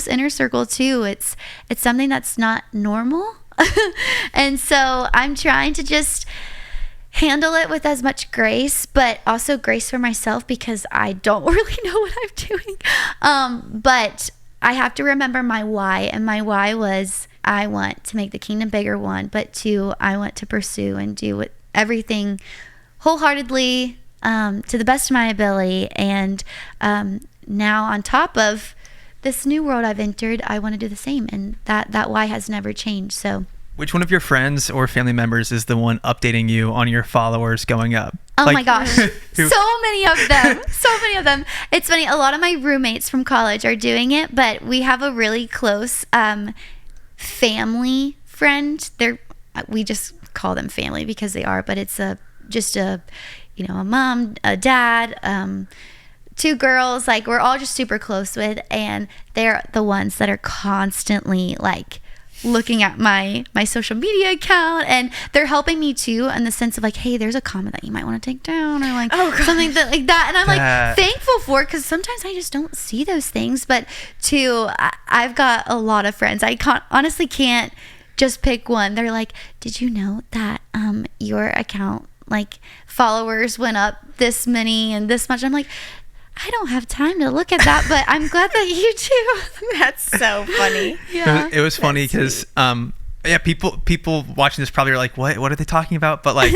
inner circle too. It's something that's not normal, and so I'm trying to just handle it with as much grace, but also grace for myself, because I don't really know what I'm doing. But I have to remember my why, and my why was, I want to make the kingdom bigger, one, but two, I want to pursue and do everything wholeheartedly, to the best of my ability. And now, on top of this new world I've entered, I want to do the same, and that why has never changed. So, which one of your friends or family members is the one updating you on your followers going up? oh my gosh, so many of them. It's funny, a lot of my roommates from college are doing it, but we have a really close family friend. We just call them family because they are, but it's just a mom, a dad, two girls, like, we're all just super close with, and they're the ones that are constantly, like, looking at my social media account, and they're helping me too, in the sense of, like, hey, there's a comment that you might want to take down, or like something like that. And I'm like thankful for it, because sometimes I just don't see those things. But two, I've got a lot of friends. I honestly can't just pick one. They're like, did you know that your account, like, followers went up this many and this much? I'm like, I don't have time to look at that, but I'm glad that you do. That's so funny. Yeah. It was funny because people watching this probably are like, what are they talking about? But, like,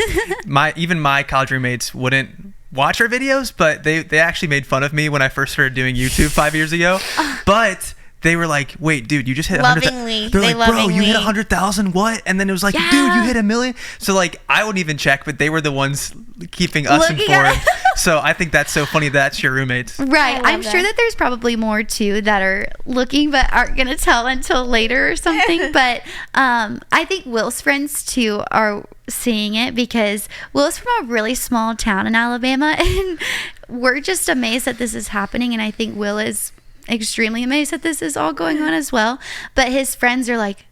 my college roommates wouldn't watch our videos, but they actually made fun of me when I first started doing YouTube 5 years ago. But they were like, wait, dude, you just hit 100,000. They're like, bro, you hit 100,000. What? And then it was like, dude, you hit 1 million. So, like, I wouldn't even check, but they were the ones keeping us informed. So I think that's so funny. That's your roommates. Right. I'm sure that there's probably more too that are looking but aren't going to tell until later or something. But I think Will's friends too are seeing it, because Will's from a really small town in Alabama, and we're just amazed that this is happening. And I think Will is extremely amazed that this is all going on as well. But his friends are like,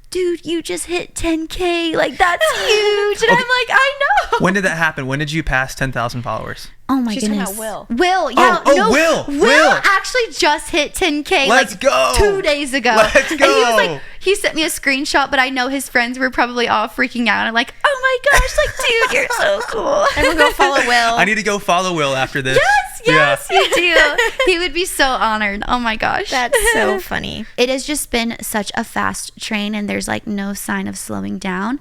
dude, you just hit 10K. Like, that's huge. And I'm like, I know. When did that happen? When did you pass 10,000 followers? Oh my She's goodness. talking about Will, yeah. Will actually just hit 10K Let's go. 2 days ago. Let's go. And he was like, he sent me a screenshot, but I know his friends were probably all freaking out. I'm like, oh my gosh, like, dude, you're so cool. And we'll go follow Will. I need to go follow Will after this. Yes, you do. He would be so honored. Oh my gosh. That's so funny. It has just been such a fast train, and there's like no sign of slowing down.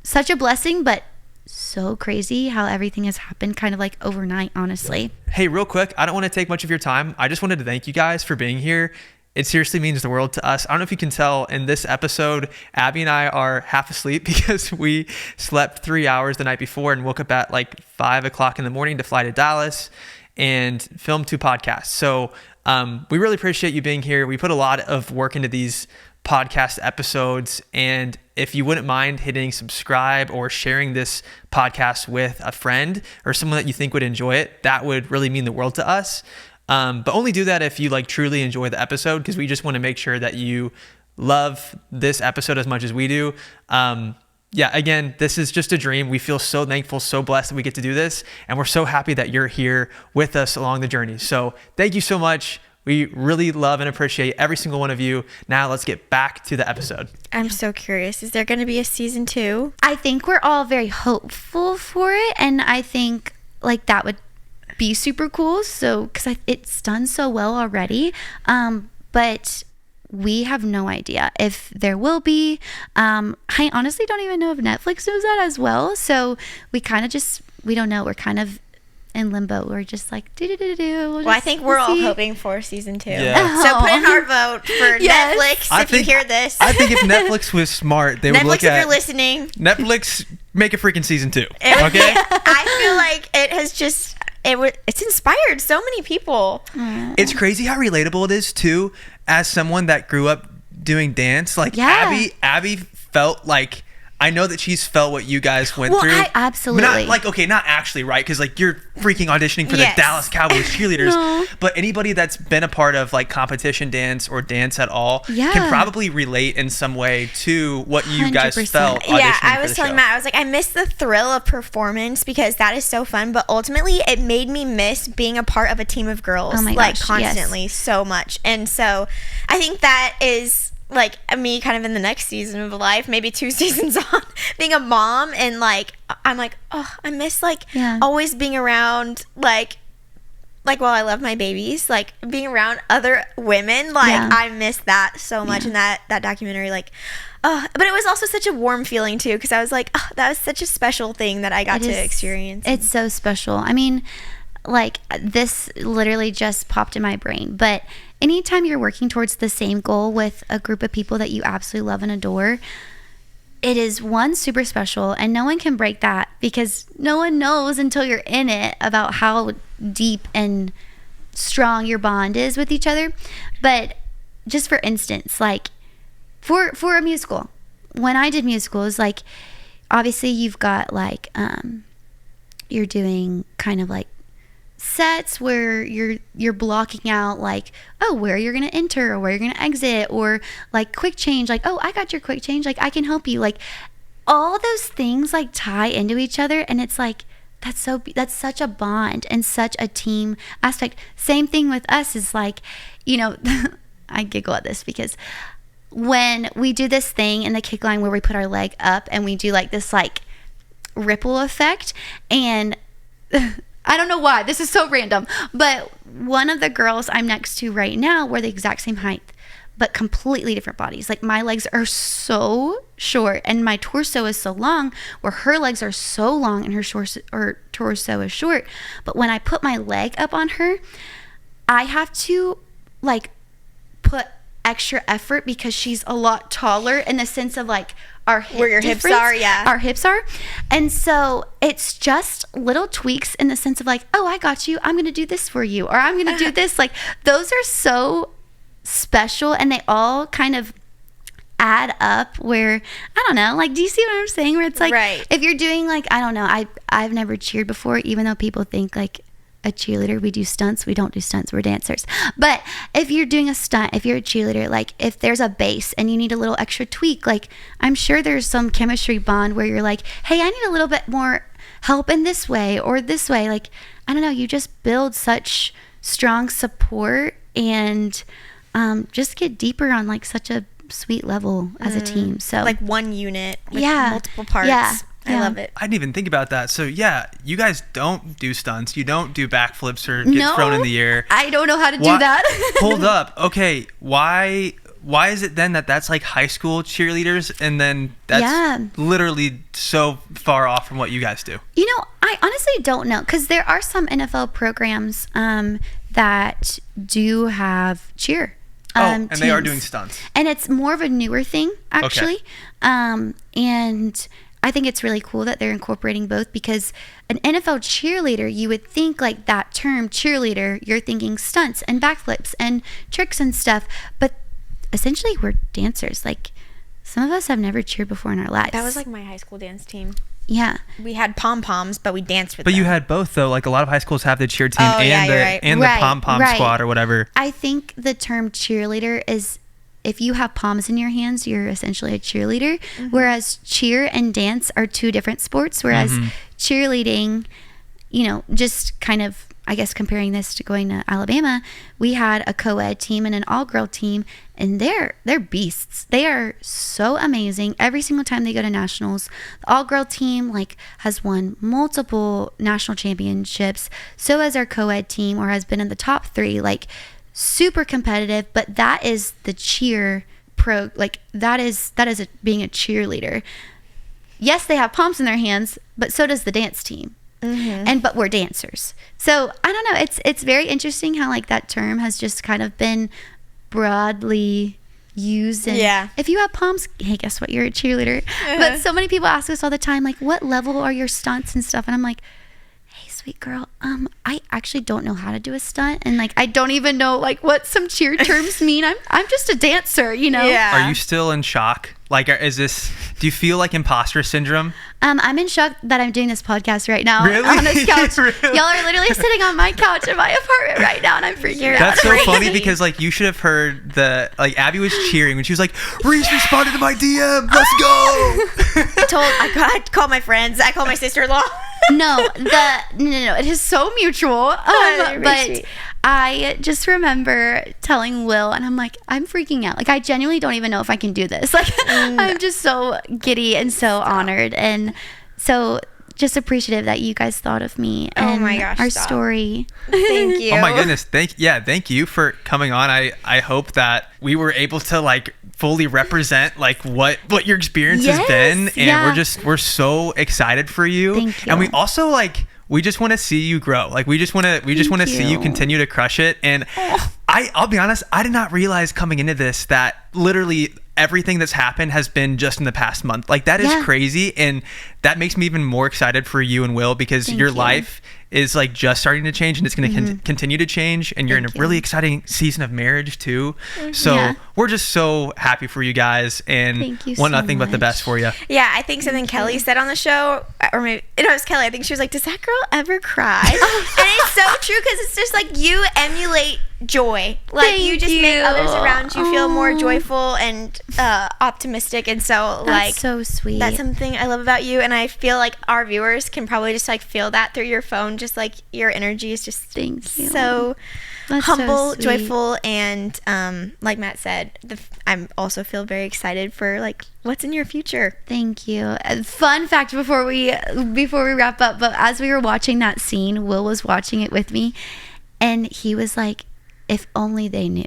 Such a blessing, but so crazy how everything has happened kind of like overnight, honestly. Hey, real quick, I don't want to take much of your time. I just wanted to thank you guys for being here. It seriously means the world to us. I don't know if you can tell in this episode, Abby and I are half asleep because we slept 3 hours the night before and woke up at like 5 o'clock in the morning to fly to Dallas and film 2 podcasts. So we really appreciate you being here. We put a lot of work into these podcast episodes, and if you wouldn't mind hitting subscribe or sharing this podcast with a friend or someone that you think would enjoy it, that would really mean the world to us. But only do that if you like truly enjoy the episode, because we just want to make sure that you love this episode as much as we do. Yeah, again, this is just a dream. We feel so thankful, so blessed that we get to do this, and we're so happy that you're here with us along the journey. So thank you so much. We really love and appreciate every single one of you. Now let's get back to the episode. I'm so curious. Is there going to be a season 2? I think we're all very hopeful for it, and I think like that would be super cool. So, because it's done so well already, but we have no idea if there will be. I honestly don't even know if Netflix knows that as well. So we kind of just, we don't know. We're kind of in limbo. We're just like, Well, I think we're all hoping for season 2. Yeah. So put in our vote for Netflix if you hear this. I think if Netflix was smart, they would look at... Netflix, if you're listening. Netflix, make a freaking season 2. Okay? I feel like it has just... It's inspired so many people. It's crazy how relatable it is, too, as someone that grew up doing dance. Like, Abby felt like... I know that she's felt what you guys went through. Absolutely. Not actually, right? Because like you're freaking auditioning for the Dallas Cowboys Cheerleaders. No. But anybody that's been a part of like competition dance or dance at all can probably relate in some way to what you 100%. Guys felt auditioning I was telling Matt, I was like, I miss the thrill of performance because that is so fun. But ultimately, it made me miss being a part of a team of girls constantly so much. And so I think that is... like me kind of in the next season of life, maybe 2 seasons on, being a mom, and like I'm like, oh, I miss always being around like while I love my babies, like being around other women, I miss that so much in that documentary, but it was also such a warm feeling too, because I was like, oh, that was such a special thing that I got to experience. It's so special. I mean, like this literally just popped in my brain, but anytime you're working towards the same goal with a group of people that you absolutely love and adore, it is super special, and no one can break that, because no one knows until you're in it about how deep and strong your bond is with each other. But just for instance, like for a musical, when I did musicals, like obviously you've got like you're doing kind of like sets where you're blocking out like, oh, where you're gonna enter or where you're gonna exit, or like quick change, like, oh, I got your quick change, like I can help you, like all those things like tie into each other, and it's like that's such a bond and such a team aspect. Same thing with us is like, you know, I giggle at this because when we do this thing in the kick line where we put our leg up and we do like this like ripple effect, and I don't know why. This is so random. But one of the girls I'm next to right now, we're the exact same height, but completely different bodies. Like my legs are so short and my torso is so long, where her legs are so long and her torso is short. But when I put my leg up on her, I have to like put extra effort because she's a lot taller, in the sense of like our hip where your hips are, our hips are. And so it's just little tweaks in the sense of like, oh, I got you, I'm gonna do this for you, or I'm gonna do this. Like those are so special, and they all kind of add up where, I don't know, like, do you see what I'm saying? Where it's like, right. if you're doing like, I don't know, I've never cheered before, even though people think like a cheerleader, we do stunts. We don't do stunts. We're dancers. But if you're doing a stunt, if you're a cheerleader, like if there's a base and you need a little extra tweak, like I'm sure there's some chemistry bond where you're like, hey, I need a little bit more help in this way or this way. Like, I don't know, you just build such strong support and just get deeper on like such a sweet level as a team. So like one unit with multiple parts. I love it. I didn't even think about that. So yeah, you guys don't do stunts. You don't do backflips or get thrown in the air. I don't know how to do that. Hold up. Okay, why is it then that's like high school cheerleaders, and then that's literally so far off from what you guys do? You know, I honestly don't know, because there are some NFL programs that do have cheer. And they are doing stunts. And it's more of a newer thing, actually. Okay. And I think it's really cool that they're incorporating both, because an NFL cheerleader, you would think like that term cheerleader, you're thinking stunts and backflips and tricks and stuff. But essentially we're dancers. Like, some of us have never cheered before in our lives. That was like my high school dance team. Yeah. We had pom-poms, but we danced with them. But you had both, though. Like, a lot of high schools have the cheer team and the pom-pom squad or whatever. I think the term cheerleader is, if you have poms in your hands, you're essentially a cheerleader. Mm-hmm. Whereas cheer and dance are two different sports. Whereas cheerleading, you know, just kind of, I guess comparing this to going to Alabama, we had a co-ed team and an all-girl team, and they're beasts. They are so amazing. Every single time they go to nationals, the all-girl team like has won multiple national championships. So has our co-ed team, or has been in the top 3, like super competitive. But that is the cheer pro, like that is being a cheerleader. Yes, they have poms in their hands, but so does the dance team. Mm-hmm. But we're dancers. So I don't know, it's very interesting how like that term has just kind of been broadly used. And if you have poms, hey, guess what, you're a cheerleader. But so many people ask us all the time, like, what level are your stunts and stuff? And I'm like, hey, sweet girl, I actually don't know how to do a stunt, and like I don't even know like what some cheer terms mean. I'm just a dancer, you know. Are you still in shock? Like, do you feel like imposter syndrome? I'm in shock that I'm doing this podcast right now. Really? On this couch. Really? Y'all are literally sitting on my couch in my apartment right now, and I'm freaking out. That's so funny, because like you should have heard Abby was cheering when she was like, Reese responded to my DM. Let's go. I called my friends. I called my sister-in-law. No, it is so mutual. But I just remember telling Will, and I'm like, I'm freaking out. Like, I genuinely don't even know if I can do this. Like, I'm just so giddy and so honored, and so just appreciative that you guys thought of me and our story. Thank you. Oh my goodness. Thank you for coming on. I hope that we were able to like fully represent like what your experience has been, and we're so excited for you. Thank you. And we also we just want to see you grow. Like, we just want to see you continue to crush it. And I'll be honest, I did not realize coming into this that literally everything that's happened has been just in the past month. Like, that is crazy, and that makes me even more excited for you and Will, because your life is like just starting to change, and it's going to continue to change, and you're in a really exciting season of marriage too. So we're just so happy for you guys, and want nothing but the best for you. Yeah, I think something Kelly said on the show, or maybe it was Kelly, I think she was like, does that girl ever cry? And it's so true, because it's just like you emulate joy. Like, you just make others around you feel more joyful and optimistic, and so that's so sweet. That's something I love about you, and I feel like our viewers can probably just like feel that through your phone. Just like your energy is just so humble, so joyful, and like Matt said, I also feel very excited for like what's in your future. Thank you. Fun fact before we wrap up, but as we were watching that scene, Will was watching it with me, and he was like, if only they knew.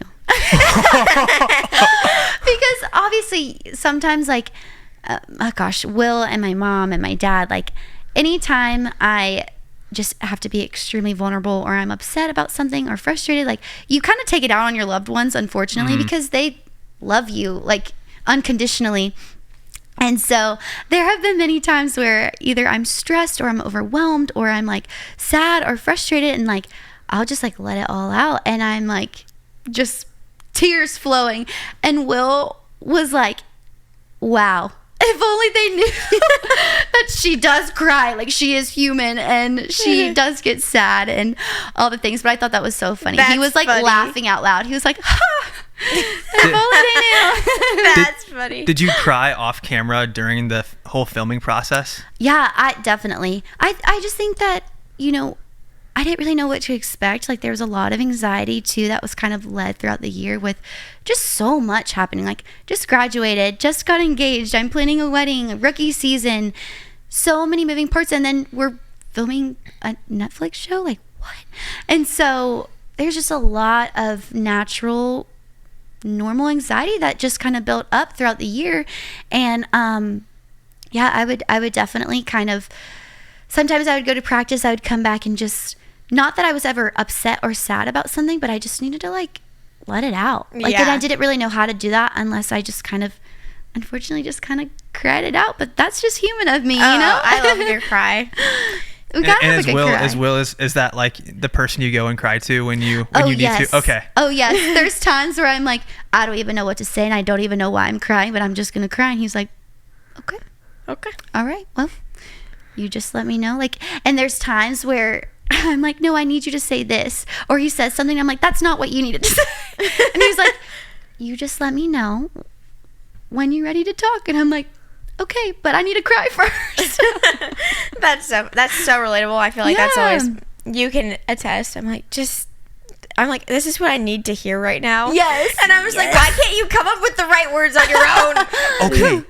Because obviously sometimes like Will and my mom and my dad, like anytime I just have to be extremely vulnerable, or I'm upset about something or frustrated, like you kind of take it out on your loved ones, unfortunately, because they love you like unconditionally. And so there have been many times where either I'm stressed or I'm overwhelmed or I'm like sad or frustrated, and like I'll just like let it all out, and I'm like just tears flowing. And Will was like, wow. If only they knew that she does cry, like she is human and she does get sad and all the things. But I thought that was so funny. He was like laughing out loud. He was like, ha! If only they knew. That's funny. Did you cry off camera during the whole filming process? Yeah, I definitely. I just think that, I didn't really know what to expect. Like there was a lot of anxiety too that was kind of led throughout the year with just so much happening. Like just graduated, just got engaged, I'm planning a wedding, rookie season, so many moving parts, and then we're filming a Netflix show. Like what? And so there's just a lot of natural, normal anxiety that just kind of built up throughout the year. And I would definitely kind of, sometimes I would go to practice, I would come back and just, not that I was ever upset or sad about something, but I just needed to like let it out. Like, and I didn't really know how to do that unless I just kind of, unfortunately, just kind of cried it out. But that's just human of me, I love your cry. We gotta have a good cry. As Will is that like the person you go and cry to when you need to? Okay. Oh yes. There's times where I'm like, I don't even know what to say and I don't even know why I'm crying, but I'm just gonna cry. And he's like, okay, all right, well, you just let me know. Like, and there's times where I'm like, no, I need you to say this. Or he says something, I'm like, that's not what you needed to say. And he's like, you just let me know when you're ready to talk. And I'm like, okay, but I need to cry first. That's so relatable. I feel like that's always, you can attest. I'm like, this is what I need to hear right now. Yes. And I was like, why can't you come up with the right words on your own? Okay.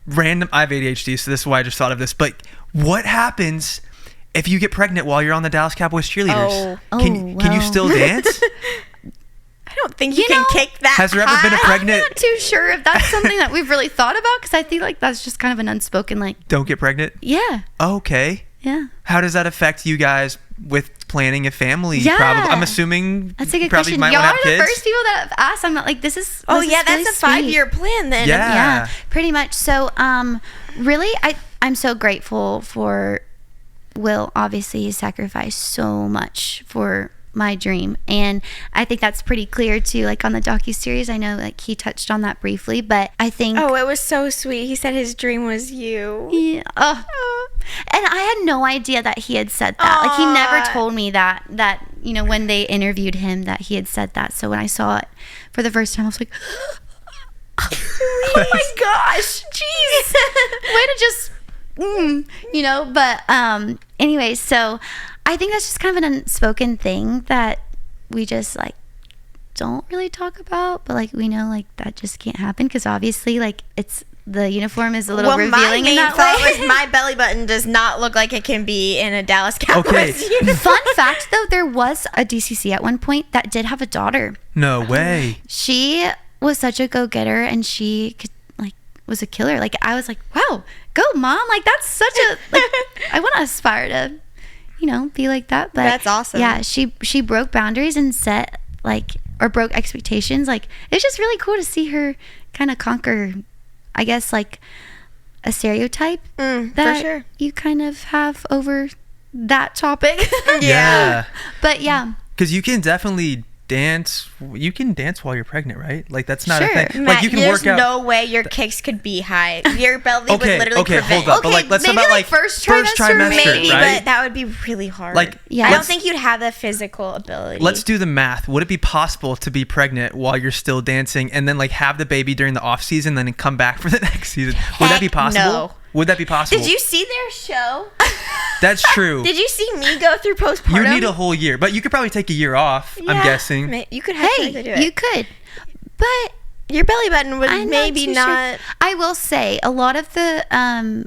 Random, I have ADHD, so this is why I just thought of this. But what happens if you get pregnant while you're on the Dallas Cowboys Cheerleaders? Can you still dance? I don't think you can kick that. Has there ever been a pregnant? I'm not too sure if that's something that we've really thought about, because I feel like that's just kind of an unspoken, like, don't get pregnant? Yeah. Okay. Yeah. How does that affect you guys with planning a family? Yeah. Probably. I'm assuming that's a good probably question. Might Y'all want to are have the kids. first people that have asked. I'm not like, this is that's really a 5-year plan then. Yeah. Pretty much. So really I'm so grateful for Will. Obviously he sacrificed so much for my dream, and I think that's pretty clear too. Like on the docuseries, I know like he touched on that briefly, but I think it was so sweet. He said his dream was you. Yeah. And I had no idea that he had said that. Like he never told me that when they interviewed him that he had said that. So when I saw it for the first time, I was like, oh my gosh, jeez. Way to just but anyway, so I think that's just kind of an unspoken thing that we just like don't really talk about, but like we know like that just can't happen, because obviously like it's, the uniform is a little revealing in that way. Was my belly button does not look like it can be in a Dallas Cowboys uniform. Fun fact though, there was a DCC at one point that did have a daughter. No way. She was such a go-getter, and she could was a killer. Like I was like, wow, go mom. Like that's such a I want to aspire to be like that. But that's awesome. Yeah, she broke boundaries and set or broke expectations. Like it's just really cool to see her kind of conquer, I guess, like a stereotype that for sure. you kind of have over that topic. Yeah. But yeah, because you can definitely dance. You can dance while you're pregnant, right? Like that's not a thing. Matt, like you can there's work out. no way your kicks could be high. Your belly would literally prevent. Hold up. But let's talk about first trimester, maybe, right? but that would be really hard. Like, I don't think you'd have the physical ability. Let's do the math. Would it be possible to be pregnant while you're still dancing and then like have the baby during the off season, then come back for the next season? Would that be possible? No. Would that be possible? Did you see their show? That's true. Did you see me go through postpartum? You need a whole year, but you could probably take a year off. I'm guessing. You could have to do it. You could, but your belly button would maybe not. Sure. I will say a lot of the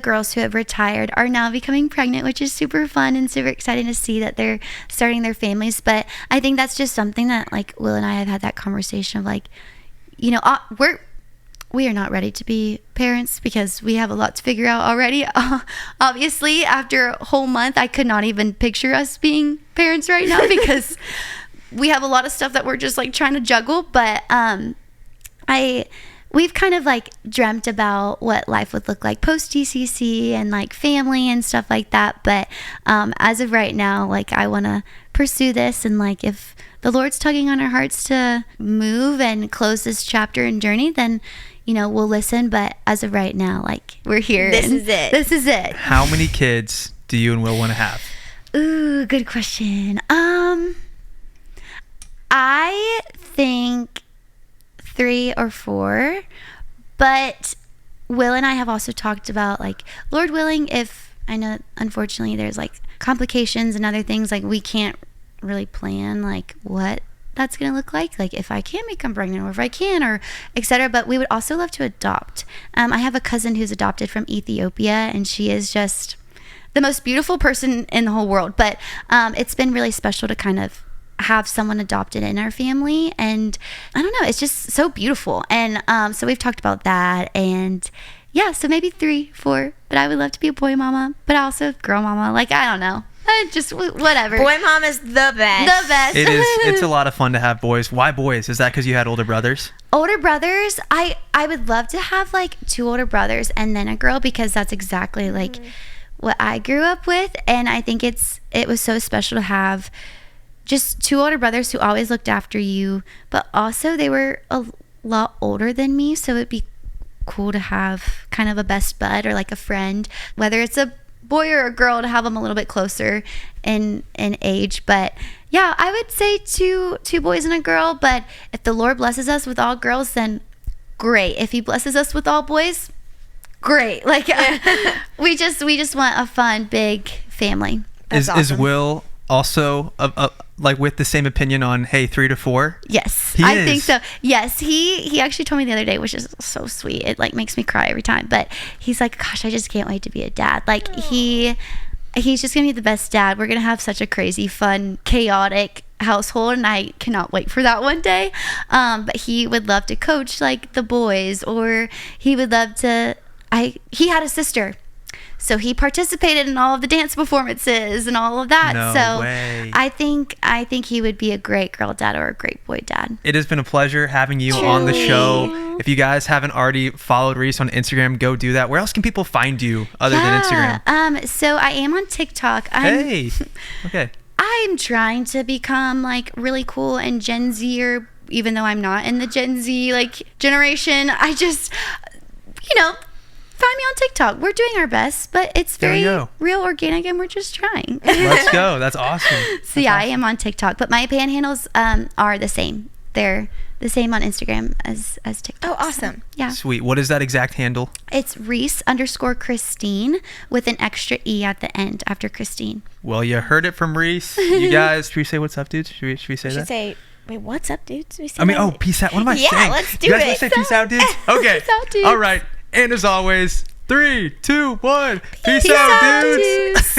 girls who have retired are now becoming pregnant, which is super fun and super exciting to see that they're starting their families. But I think that's just something that like Will and I have had that conversation of like, we are not ready to be parents because we have a lot to figure out already. Obviously, after a whole month, I could not even picture us being parents right now because we have a lot of stuff that we're just like trying to juggle. But we've kind of like dreamt about what life would look like post DCC and like family and stuff like that. But as of right now, like I want to pursue this, and like if the Lord's tugging on our hearts to move and close this chapter and journey, then we'll listen. But as of right now, like, we're here. This is it. This is it. How many kids do you and Will want to have? Ooh, good question. I think 3 or 4, but Will and I have also talked about, like, Lord willing, if I know unfortunately there's like complications and other things, like we can't really plan like what that's gonna look like if I can become pregnant or if I can, or etc. But we would also love to adopt. I have a cousin who's adopted from Ethiopia, and she is just the most beautiful person in the whole world. But it's been really special to kind of have someone adopted in our family, and I don't know, it's just so beautiful. And so we've talked about that, and yeah, so maybe 3, 4, but I would love to be a boy mama, but also girl mama. Like, I don't know, just whatever. Boy mom is the best. The best. It is. It's a lot of fun to have boys. Why boys? Is that because you had older brothers? Older brothers, I would love to have like 2 older brothers and then a girl, because that's exactly like what I grew up with. And I think it was so special to have just 2 older brothers who always looked after you, but also they were a lot older than me, so it'd be cool to have kind of a best bud or like a friend, whether it's a boy or a girl, to have them a little bit closer in age. But yeah, I would say two boys and a girl. But if the Lord blesses us with all girls, then great. If he blesses us with all boys, great. Like we just want a fun big family. Is Will also like with the same opinion on 3 to 4? Yes, he I is. think so. Yes, he actually told me the other day, which is so sweet. It like makes me cry every time. But he's like, gosh, I just can't wait to be a dad. Like he's just gonna be the best dad. We're gonna have such a crazy, fun, chaotic household, and I cannot wait for that one day. But he would love to coach like the boys, or he would love to. He had a sister. So he participated in all of the dance performances and all of that. No so way. I think he would be a great girl dad or a great boy dad. It has been a pleasure having you on the show. If you guys haven't already followed Reese on Instagram, go do that. Where else can people find you other than Instagram? So I am on TikTok. Okay. I'm trying to become like really cool and Gen Z, or even though I'm not in the Gen Z like generation, I just, find me on TikTok. We're doing our best, but it's very real organic, and we're just trying. Let's go. That's awesome. So I am on TikTok, but my band handles are the same. They're the same on Instagram as TikTok. Oh, awesome. So, yeah. Sweet. What is that exact handle? It's Reese_Christine with an extra E at the end after Christine. Well, you heard it from Reese. You guys, should we say what's up, dudes? Should we say that? Wait, what's up, dudes? Peace out. What am I saying? Yeah, let's do you guys it. want to say peace out, dudes? Okay. Peace out, dudes. All right. And as always, 3, 2, 1. Peace out, dudes.